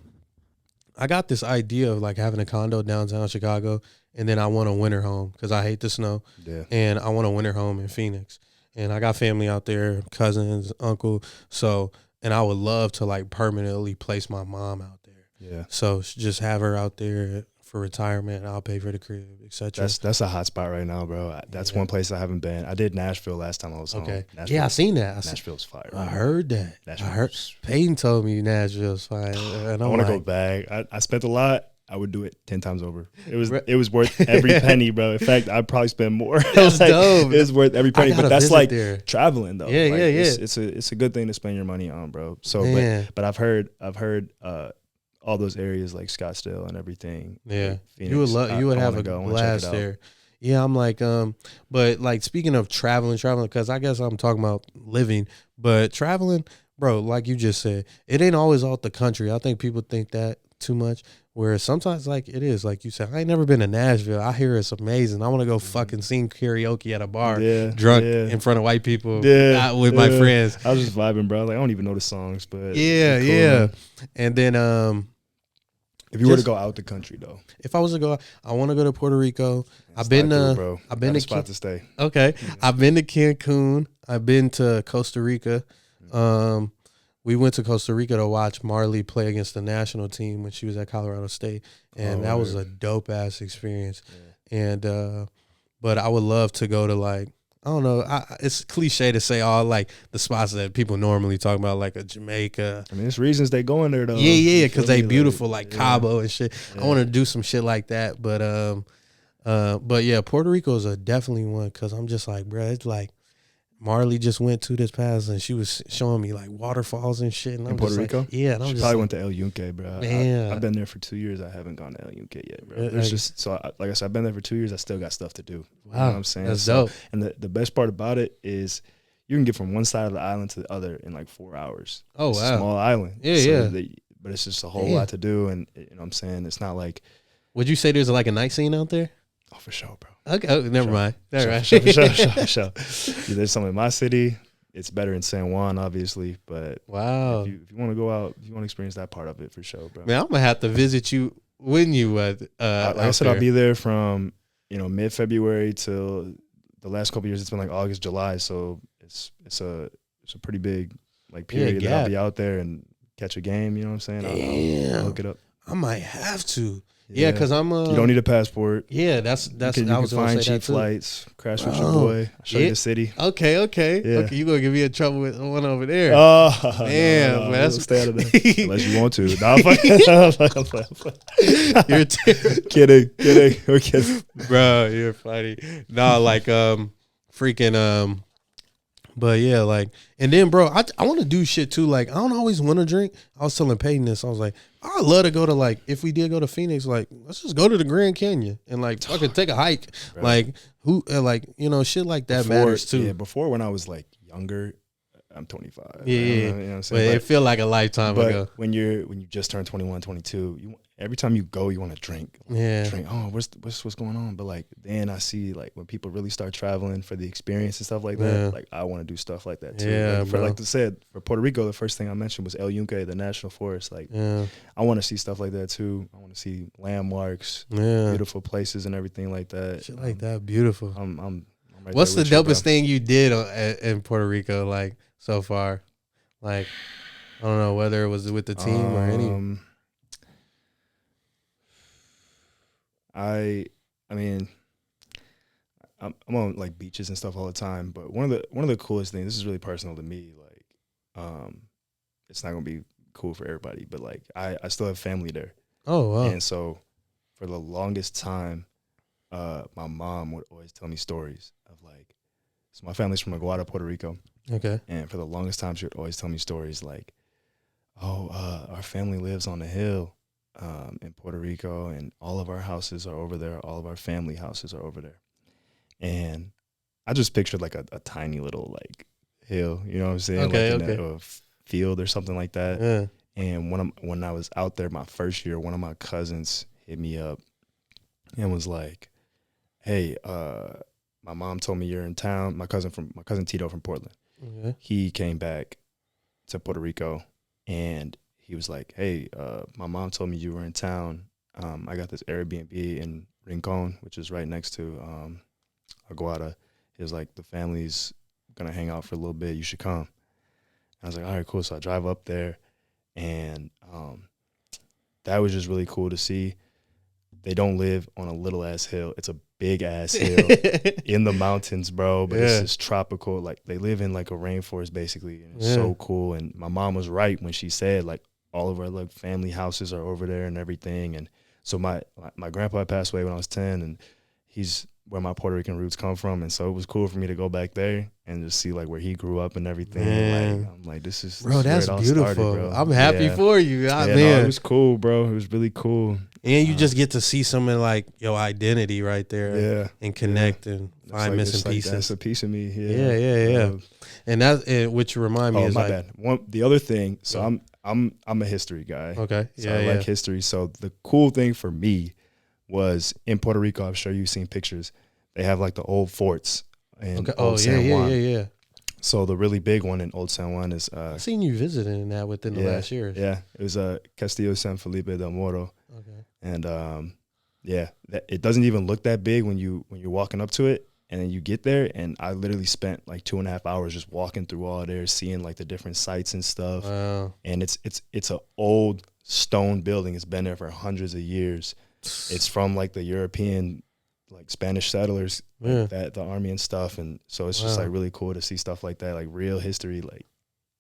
I got this idea of like having a condo downtown Chicago, and then I want a winter home because I hate the snow. Yeah. And I want a winter home in Phoenix, and I got family out there, cousins, uncle. So, and I would love to like permanently place my mom out there. Yeah. So just have her out there for retirement. I'll pay for the crib, etc. That's a hot spot right now, bro. That's one place I haven't been. I did Nashville last time I was home. Yeah, I seen that. Nashville's fire. I heard that. Peyton told me Nashville's fire. And I want to go back. I spent a lot. I would do it 10 times over. It was worth every penny, bro. In fact, I'd probably spend more. That's dope. It's worth every penny. But that's like traveling though. Yeah, like, yeah. It's a good thing to spend your money on, bro. So but I've heard all those areas like Scottsdale and everything. Yeah. Like Phoenix, you would have a blast there. Yeah, I'm like, but like speaking of traveling, because I guess I'm talking about living, but traveling, bro, like you just said, it ain't always out the country. I think people think that too much. Where sometimes, like, it is, like you said, I ain't never been to Nashville. I hear it's amazing. I want to go fucking sing karaoke at a bar, drunk in front of white people with my friends. I was just vibing, bro. Like, I don't even know the songs, but cool. And then, if you were to go out the country, though, if I was to go, I want to go to Puerto Rico. I've been to spot to stay. Okay, I've been to Cancun. I've been to Costa Rica. We went to Costa Rica to watch Marley play against the national team when she was at Colorado State, and that was a dope ass experience. Yeah. And but I would love to go to, like, I don't know, it's cliche to say all like the spots that people normally talk about, like a Jamaica. I mean, there's reasons they go in there though. Yeah, because they beautiful, like Cabo and shit. Yeah. I want to do some shit like that, but yeah, Puerto Rico is definitely one because I'm just like, bro, it's like. Marley just went to this past and she was showing me like waterfalls and shit. And I'm in Puerto Rico? Like, yeah. And I'm she just probably like, went to El Yunque, bro. I've been there for 2 years. I haven't gone to El Yunque yet, bro. It's just, so like I said, I've been there for 2 years. I still got stuff to do. Wow. You know what I'm saying? That's dope. And the best part about it is you can get from one side of the island to the other in like 4 hours. Oh, it's wow. a small island. Yeah, but it's just a whole lot to do. And you know what I'm saying? It's not like. Would you say there's like a night scene out there? Oh, for sure, bro. Okay. Oh, never mind. For sure. There's some in my city. It's better in San Juan, obviously, but wow, if you want to go out, if you want to experience that part of it, for sure, bro. Man, I'm gonna have to visit you when you. Like I said, I'll be there from mid-February till the last couple of years. It's been like August, July, so it's a pretty big like period that I'll be out there and catch a game. You know what I'm saying? I'll hook it up. I might have to. Yeah, because I'm. You don't need a passport. Yeah, that's. You can find cheap flights. Crash with your boy. I'll show you the city. Okay. Yeah. Okay, you gonna get me in trouble with one over there? Oh, man, no, that's stay out of there unless you want to. Nah, You're kidding. We're kidding, bro. You're funny. Nah, like freaking But yeah, like, and then, bro, I want to do shit too. Like, I don't always want to drink. I was telling Peyton this. I was like, I'd love to go to, like, if we did go to Phoenix, like, let's just go to the Grand Canyon and like fucking take a hike. Right. Like, shit like that matters too. Yeah, before when I was like younger, I'm 25. Yeah, you know what I'm saying? But it feel like a lifetime ago. When you just turned 21, 22, every time you go, you want to drink. Yeah. Drink. Oh, what's going on? But like then I see like when people really start traveling for the experience and stuff like that, like I want to do stuff like that too. Yeah, like I said, for Puerto Rico, the first thing I mentioned was El Yunque, the national forest. Like I want to see stuff like that too. I want to see landmarks, beautiful places and everything like that. Shit like that, beautiful. I'm right. What's the there with dopest thing you did in Puerto Rico, like so far? Like, I don't know whether it was with the team or any. I mean, I'm on like beaches and stuff all the time, but one of the coolest things. This is really personal to me. Like, it's not gonna be cool for everybody, but like I still have family there. Oh wow! And so, for the longest time, my mom would always tell me stories of like, so my family's from Aguada, Puerto Rico. Okay. And for the longest time, she would always tell me stories like, our family lives on the hill. In Puerto Rico, and all of our houses are over there. All of our family houses are over there. And I just pictured like a tiny little like hill, you know what I'm saying? Okay, like in a field or something like that. Yeah. And when I was out there my first year, one of my cousins hit me up and was like, "Hey, my mom told me you're in town." My cousin Tito from Portland. Okay. He came back to Puerto Rico and he was like, "Hey, my mom told me you were in town. I got this Airbnb in Rincon, which is right next to Aguada." He was like, "The family's gonna hang out for a little bit. You should come." I was like, "All right, cool." So I drive up there, and that was just really cool to see. They don't live on a little ass hill. It's a big ass hill in the mountains, bro. But it's just tropical. Like they live in like a rainforest basically, and it's so cool. And my mom was right when she said like, all of our like family houses are over there and everything. And so my grandpa passed away when I was 10, and he's where my Puerto Rican roots come from. And so it was cool for me to go back there and just see like where he grew up and everything. Like, I'm like, this is that's where it beautiful. all started, bro. I'm happy for you. Man. No, it was cool, bro. It was really cool. And you just get to see some of like your identity right there, and connect and find missing pieces. That's a piece of me. Yeah. And that's which remind me is my like bad. The other thing. So I'm a history guy. Okay. So I like history. So the cool thing for me was in Puerto Rico, I'm sure you've seen pictures. They have like the old forts and Old San Juan. Yeah. So the really big one in Old San Juan is I've seen you visiting that within the last year. Yeah. It was Castillo San Felipe del Moro. Okay. And it doesn't even look that big when you're walking up to it. And then you get there, and I literally spent like 2.5 hours just walking through all there, seeing like the different sites and stuff. Wow. And it's an old stone building. It's been there for hundreds of years. It's from like the European, like Spanish settlers, like that, the army and stuff. And so it's just like really cool to see stuff like that, like real history, like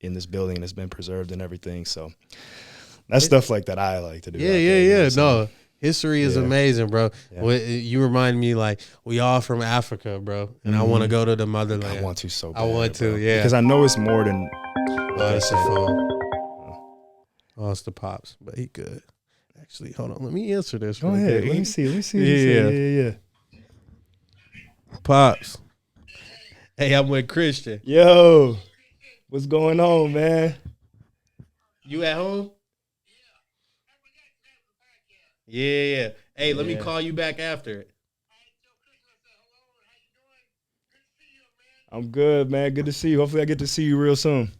in this building, and it's been preserved and everything. So that's stuff like that I like to do. Yeah. No. History is amazing, bro. Yeah. You remind me like we all from Africa, bro, and I want to go to the motherland. I want to so bad. I want to, because I know it's more than. That's the phone. Oh, it's the pops, but he good. Actually, hold on. Let me answer this. Go ahead. Let me see. Yeah. Pops. Hey, I'm with Christian. Yo, what's going on, man? You at home? Yeah. Hey, let me call you back after it. I'm good, man. Good to see you. Hopefully I get to see you real soon.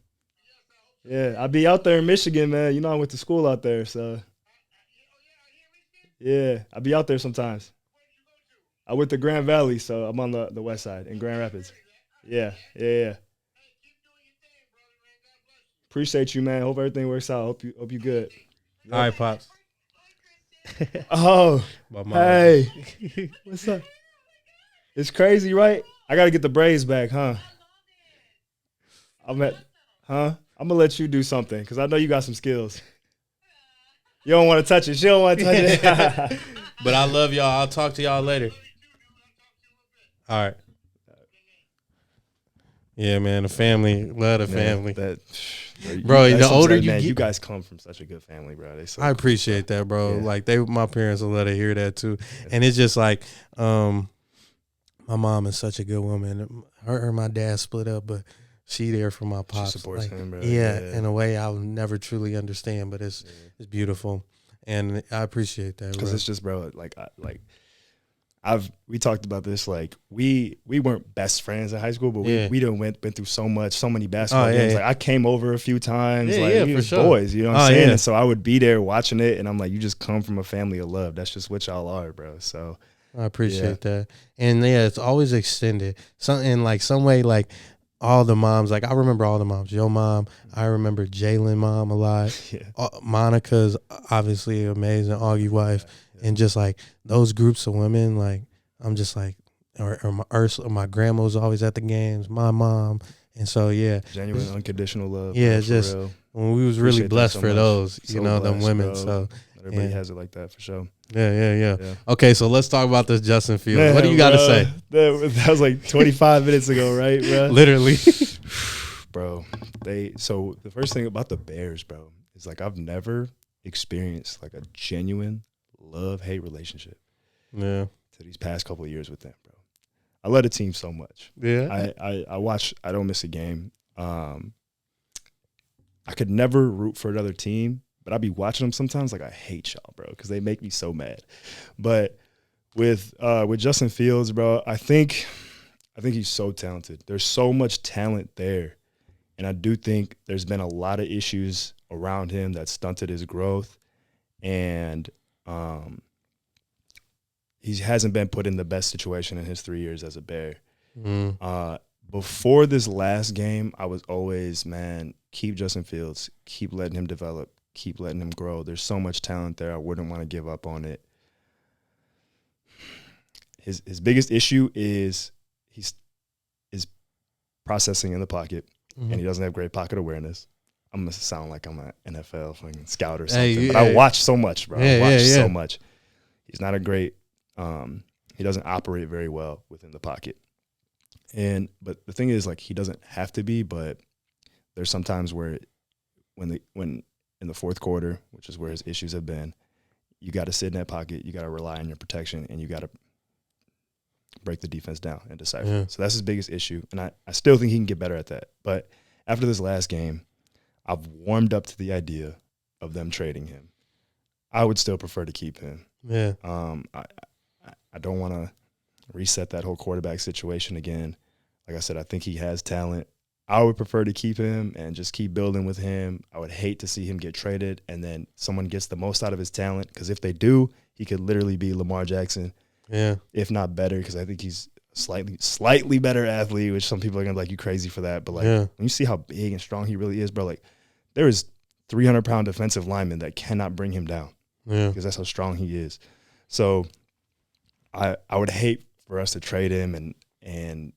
Yeah, I'll be out there in Michigan, man. You know I went to school out there, so. Yeah, I'll be out there sometimes. I went to Grand Valley, so I'm on the west side in Grand Rapids. Yeah. Appreciate you, man. Hope everything works out. Hope you good. Yep. All right, Pops. Oh, hey, what's up? It's crazy, right? I gotta get the braids back, huh? I'm gonna let you do something because I know you got some skills. You don't want to touch it. She don't want to touch it. But I love y'all. I'll talk to y'all later. All right. Yeah, man. The family, love the family. Bro, the older you get, you guys come from such a good family, bro. I appreciate that, bro. Yeah. Like my parents will let her hear that too, and it's just like, my mom is such a good woman. Her and my dad split up, but she there for my pops. She supports him, bro. Yeah, in a way I'll never truly understand, but it's beautiful. And I appreciate that, because it's just, bro, we talked about this, like we weren't best friends in high school, but we done went through so many basketball games. Like I came over a few times, we was boys, you know what I'm saying? And so I would be there watching it, and I'm like, you just come from a family of love. That's just what y'all are, bro. So I appreciate that. And it's always extended. In like some way, like all the moms, like I remember all the moms. Your mom, I remember Jalen mom a lot. Monica's obviously amazing, Augie wife. And just like those groups of women, like I'm just like, or my Ursula, my grandma was always at the games, my mom. And so, genuine unconditional love. Yeah, just real. When we was really blessed so for those, you know, them women. Bro. So everybody has it like that for sure. Yeah. Okay, so let's talk about this Justin Fields. Man, what do you got to say? That was like 25 minutes ago, right, bro? Literally. Bro, so the first thing about the Bears, bro, is like I've never experienced like a genuine love-hate relationship. Yeah. To these past couple of years with them, bro. I love the team so much. Yeah. I watch. I don't miss a game. I could never root for another team, but I'd be watching them sometimes. Like I hate y'all, bro, because they make me so mad. But with Justin Fields, bro, I think he's so talented. There's so much talent there, and I do think there's been a lot of issues around him that stunted his growth, and he hasn't been put in the best situation in his 3 years as a Bear. Before this last game, I was always, man, keep Justin Fields, keep letting him develop, keep letting him grow. There's so much talent there. I wouldn't want to give up on it. His biggest issue is he's processing in the pocket, and he doesn't have great pocket awareness. I'm going to sound like I'm an NFL fucking scout or something, but I watch so much, bro. I watch so much. He's not a great he doesn't operate very well within the pocket. But the thing is, like, he doesn't have to be, but there's sometimes where when in the fourth quarter, which is where his issues have been, you got to sit in that pocket, you got to rely on your protection, and you got to break the defense down and decipher. Yeah. So that's his biggest issue, and I still think he can get better at that. But after this last game, I've warmed up to the idea of them trading him. I would still prefer to keep him. Yeah. I don't want to reset that whole quarterback situation again. Like I said, I think he has talent. I would prefer to keep him and just keep building with him. I would hate to see him get traded and then someone gets the most out of his talent, because if they do, he could literally be Lamar Jackson. Yeah. If not better, because I think he's slightly better athlete, which some people are going to be like, you crazy for that. But, like, when you see how big and strong he really is, bro, like, there is 300-pound defensive linemen that cannot bring him down. Yeah. Because that's how strong he is. So I would hate for us to trade him, and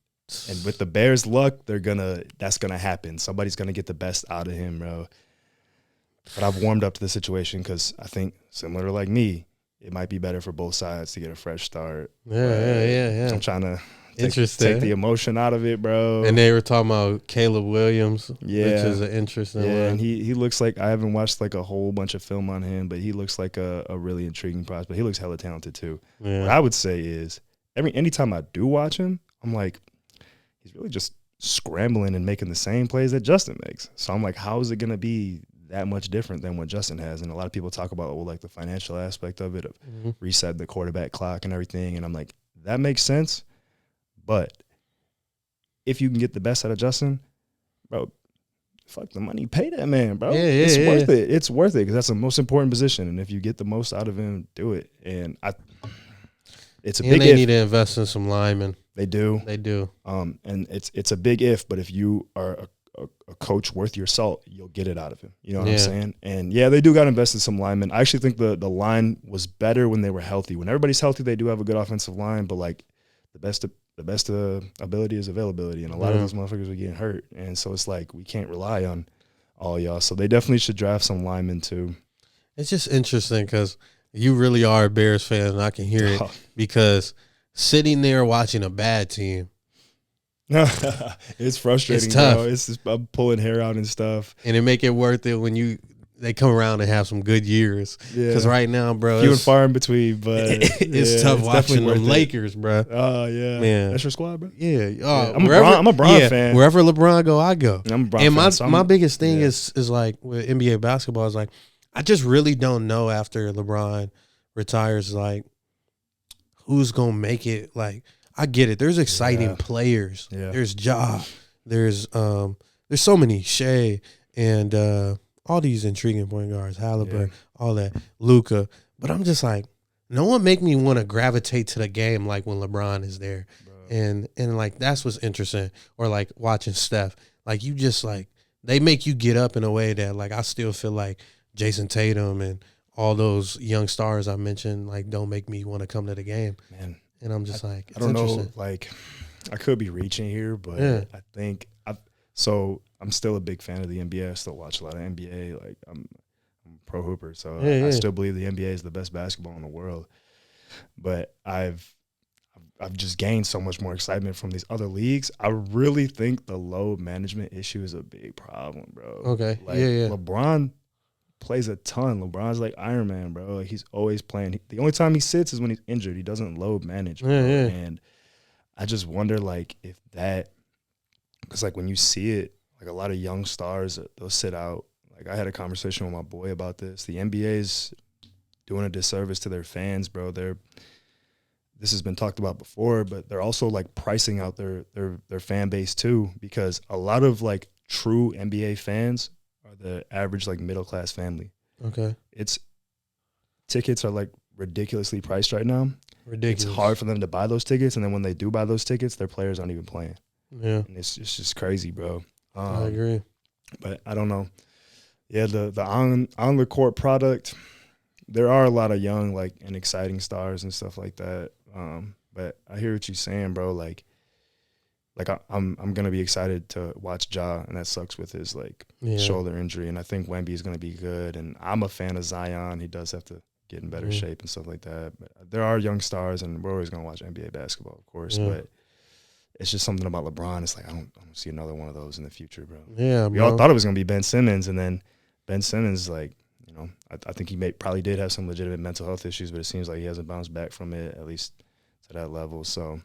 with the Bears' luck, that's gonna happen. Somebody's gonna get the best out of him, bro. But I've warmed up to the situation because I think, similar to like me, it might be better for both sides to get a fresh start. Yeah. I'm trying to take the emotion out of it, bro. And they were talking about Caleb Williams, which is an interesting one. And he looks like, I haven't watched like a whole bunch of film on him, but he looks like a really intriguing prospect. He looks hella talented too. Yeah. What I would say is, anytime I do watch him, I'm like, he's really just scrambling and making the same plays that Justin makes. So I'm like, how is it going to be that much different than what Justin has? And a lot of people talk about, like, the financial aspect of it, of resetting the quarterback clock and everything. And I'm like, that makes sense. But if you can get the best out of Justin, bro, fuck the money, pay that man, bro. It's worth it. It's worth it, because that's the most important position. And if you get the most out of him, do it. And it's a big if. They need to invest in some linemen. They do. And it's a big if, but if you are a coach worth your salt, you'll get it out of him. You know what I'm saying? And they do got to invest in some linemen. I actually think the line was better when they were healthy. When everybody's healthy, they do have a good offensive line, but like the best ability is availability, and a lot of those motherfuckers are getting hurt, and so it's like we can't rely on all y'all. So they definitely should draft some linemen too. It's just interesting because you really are a Bears fan, and I can hear it because sitting there watching a bad team, it's frustrating. It's tough. Bro. It's just, I'm pulling hair out and stuff, and it make it worth it when they come around and have some good years. Because right now, bro, few and far in between, but it's tough watching the Lakers, bro. Oh yeah, that's your squad, bro. Yeah, I'm a Bron fan. Wherever LeBron go, I go. I'm a Bron fan. And my biggest thing is like with NBA basketball is like, I just really don't know after LeBron retires, like, who's gonna make it. Like, I get it. There's exciting players. Yeah. There's Ja. There's so many, Shea, and all these intriguing point guards, Halliburton, all that, Luka. But I'm just like, no one make me want to gravitate to the game like when LeBron is there. Bro. And like, that's what's interesting. Or like watching Steph. Like, you just like, they make you get up in a way that, like, I still feel like Jason Tatum and all those young stars I mentioned, like, don't make me want to come to the game. Man. And I'm just like, I don't know, like, I could be reaching here, but I think I'm still a big fan of the NBA. I still watch a lot of NBA. Like, I'm a pro hooper, so I still believe the NBA is the best basketball in the world. But I've just gained so much more excitement from these other leagues. I really think the load management issue is a big problem, bro. Okay. Like, LeBron plays a ton. LeBron's like Iron Man, bro. Like, he's always playing. The only time he sits is when he's injured. He doesn't load manage, bro. And I just wonder, like, if that – because, like, when you see it, like, a lot of young stars, they'll sit out. Like, I had a conversation with my boy about this. The NBA's doing a disservice to their fans, bro. This has been talked about before, but they're also, like, pricing out their fan base too, because a lot of, like, true NBA fans are the average, like, middle-class family. Okay. Tickets are, like, ridiculously priced right now. Ridiculous. It's hard for them to buy those tickets, and then when they do buy those tickets, their players aren't even playing. Yeah. And it's just crazy, bro. I agree. But I don't know. Yeah, the on the court product, there are a lot of young, like, and exciting stars and stuff like that. But I hear what you're saying, bro. Like I'm gonna be excited to watch Ja, and that sucks with his, like, shoulder injury. And I think Wemby is gonna be good. And I'm a fan of Zion. He does have to get in better shape and stuff like that. But there are young stars, and we're always gonna watch NBA basketball, of course. But it's just something about LeBron. It's like I don't see another one of those in the future, bro. Yeah, we all thought it was gonna be Ben Simmons, and then Ben Simmons, like, you know, I think he probably did have some legitimate mental health issues, but it seems like he hasn't bounced back from it, at least to that level. So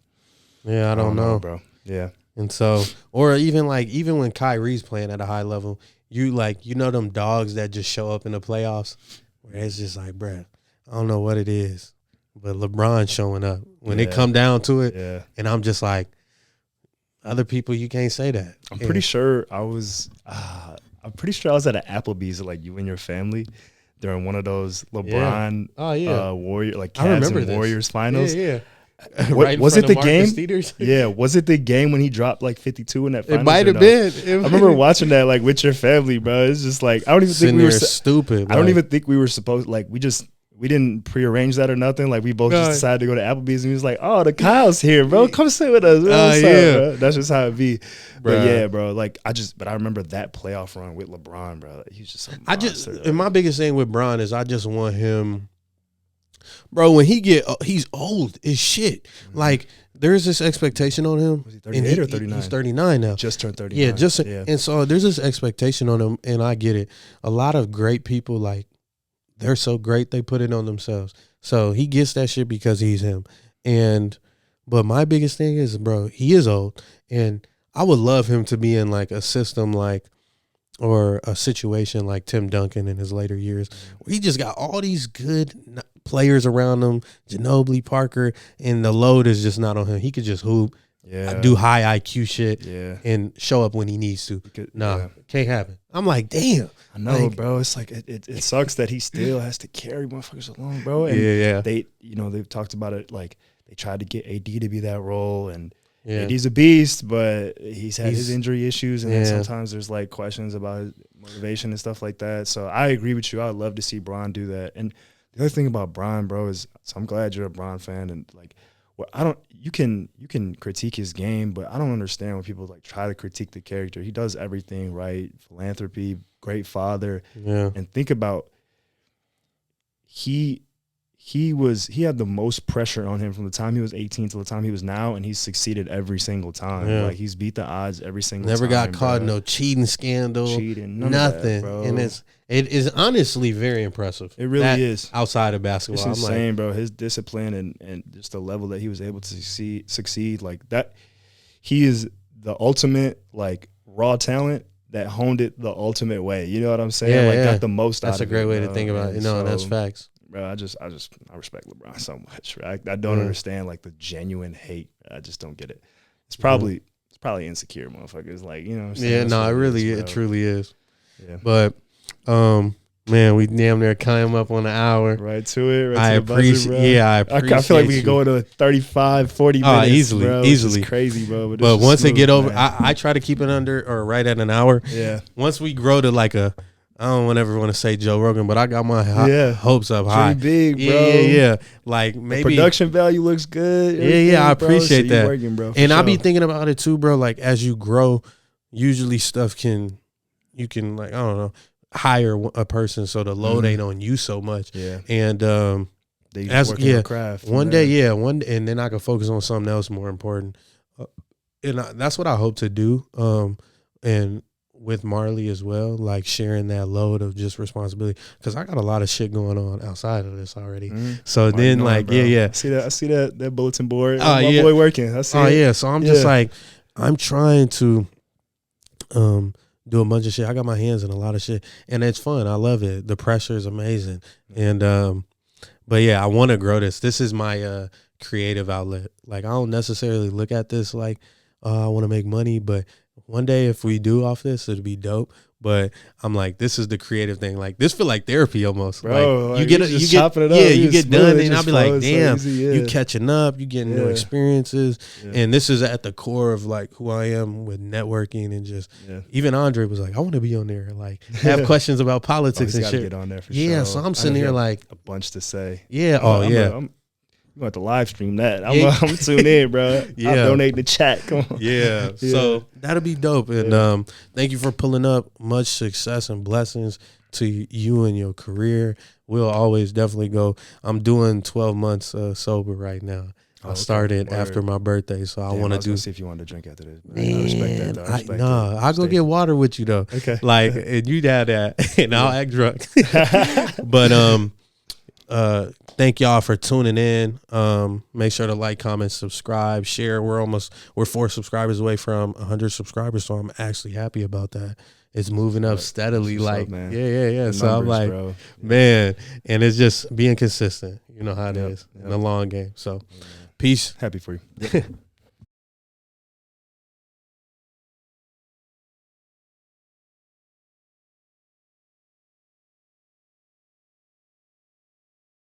yeah, I don't know, bro. Yeah. And so, or even when Kyrie's playing at a high level, you know them dogs that just show up in the playoffs, where it's just like, bruh, I don't know what it is, but LeBron showing up when it come down to it, and I'm just like, other people, you can't say that. I'm pretty sure I was at an Applebee's, like, you and your family, during one of those LeBron Warrior, like, Cavs and Warriors finals. Yeah. Right, was it the game? Yeah, was it the game when he dropped, like, 52 in that finals? It might have been. I remember watching that, like, with your family, bro. It's just like, I don't even think we were stupid. I don't even think we were supposed, like, we didn't prearrange that or nothing. Like, we both just decided to go to Applebee's, and he was like, "Oh, the Kyle's here, bro. Come sit with us." Bro. That's just how it be. Bro. But yeah, bro. Like, but I remember that playoff run with LeBron, bro. Like, he's just a monster, and my biggest thing with Bron is I just want him, bro. When he's old as shit. Mm-hmm. Like, there's this expectation on him. Was he 38 or 39? He's 39 now. Just turned 39. Yeah, and so there's this expectation on him, and I get it. A lot of great people, like, they're so great, they put it on themselves. So he gets that shit because he's him. But my biggest thing is, bro, he is old. And I would love him to be in, like, a system or a situation like Tim Duncan in his later years, where he just got all these good players around him, Ginobili, Parker, and the load is just not on him. He could just hoop, do high IQ shit, and show up when he needs to. Can't happen. I'm like, damn. I know, like, bro. It's like it sucks that he still has to carry motherfuckers along, bro. And they've talked about it, like, they tried to get AD to be that role, and AD's a beast, but he's had his injury issues, and then sometimes there's, like, questions about his motivation and stuff like that. So I agree with you. I would love to see Bron do that. And the other thing about Bron, bro, is, so I'm glad you're a Bron fan, and, like, you can critique his game, but I don't understand when people, like, try to critique the character. He does everything right. Philanthropy, great father. Yeah. And think about, he had the most pressure on him from the time he was 18 to the time he was now, and he's succeeded every single time. Yeah. Like, he's beat the odds every single Never time. Never got caught in no cheating scandal. Nothing. That, bro. And it is honestly very impressive. It really is. Outside of basketball. It's insane, bro. His discipline and just the level that he was able to succeed like that. He is the ultimate, like, raw talent, that honed it the ultimate way. You know what I'm saying? Like got the most out of it. That's a great way to think about it. So, that's facts. Bro, I respect LeBron so much. Right? I don't understand like the genuine hate. I just don't get it. It's probably insecure motherfuckers. Like, you know what I'm saying? Yeah, no, it truly is. Yeah. But man, we damn near climb up on an hour. Right to it. I appreciate I feel like we could go into 35, 40 minutes. Easily. It's crazy, bro. But once they get over, I try to keep it under or right at an hour. Yeah. Once we grow to like I don't ever want to say Joe Rogan, but I got my hopes up high. Pretty big, bro. Yeah. Like maybe the production value looks good. I appreciate that. Working, bro, and I'll be thinking about it too, bro. Like as you grow, usually you can like, I don't know, hire a person so the load ain't on you so much. Yeah. And they working on craft. One day, and then I can focus on something else more important. And that's what I hope to do. And with Marley as well, like sharing that load of just responsibility, because I got a lot of shit going on outside of this already. So then, like, I see that bulletin board. My boy working. I see. Oh yeah. So I'm just like, I'm trying to do a bunch of shit. I got my hands in a lot of shit, and it's fun. I love it. The pressure is amazing, and but yeah, I want to grow this. This is my creative outlet. Like I don't necessarily look at this like I want to make money, but one day if we do off this, it'd be dope. But I'm like, this is the creative thing. Like this feel like therapy almost. Bro, like you get done, and I'll be like, damn, you catching up, you getting new experiences, and this is at the core of like who I am with networking and just. Even Andre was like, I want to be on there, like have questions about politics and shit. Get on there for sure. So I'm sitting here like a bunch to say. Yeah. I'm going to live stream that. I'm tuned in, bro. I'll donate in the chat. Come on. Yeah. So that'll be dope. And thank you for pulling up. Much success and blessings to you and your career. We'll always definitely go. I'm doing 12 months sober right now. I started after my birthday, so I want to do. See if you want to drink after this. Man, I respect that. Though. I'll go get water with you though. Okay. Like, and you have that, and I'll act drunk. But thank y'all for tuning in. Make sure to like, comment, subscribe, share. We're 4 subscribers away from 100 subscribers, so I'm actually happy about that. It's moving up steadily. Like, man. Yeah. So I'm like, man, and it's just being consistent. You know how it is in the long game. So, peace. Happy for you.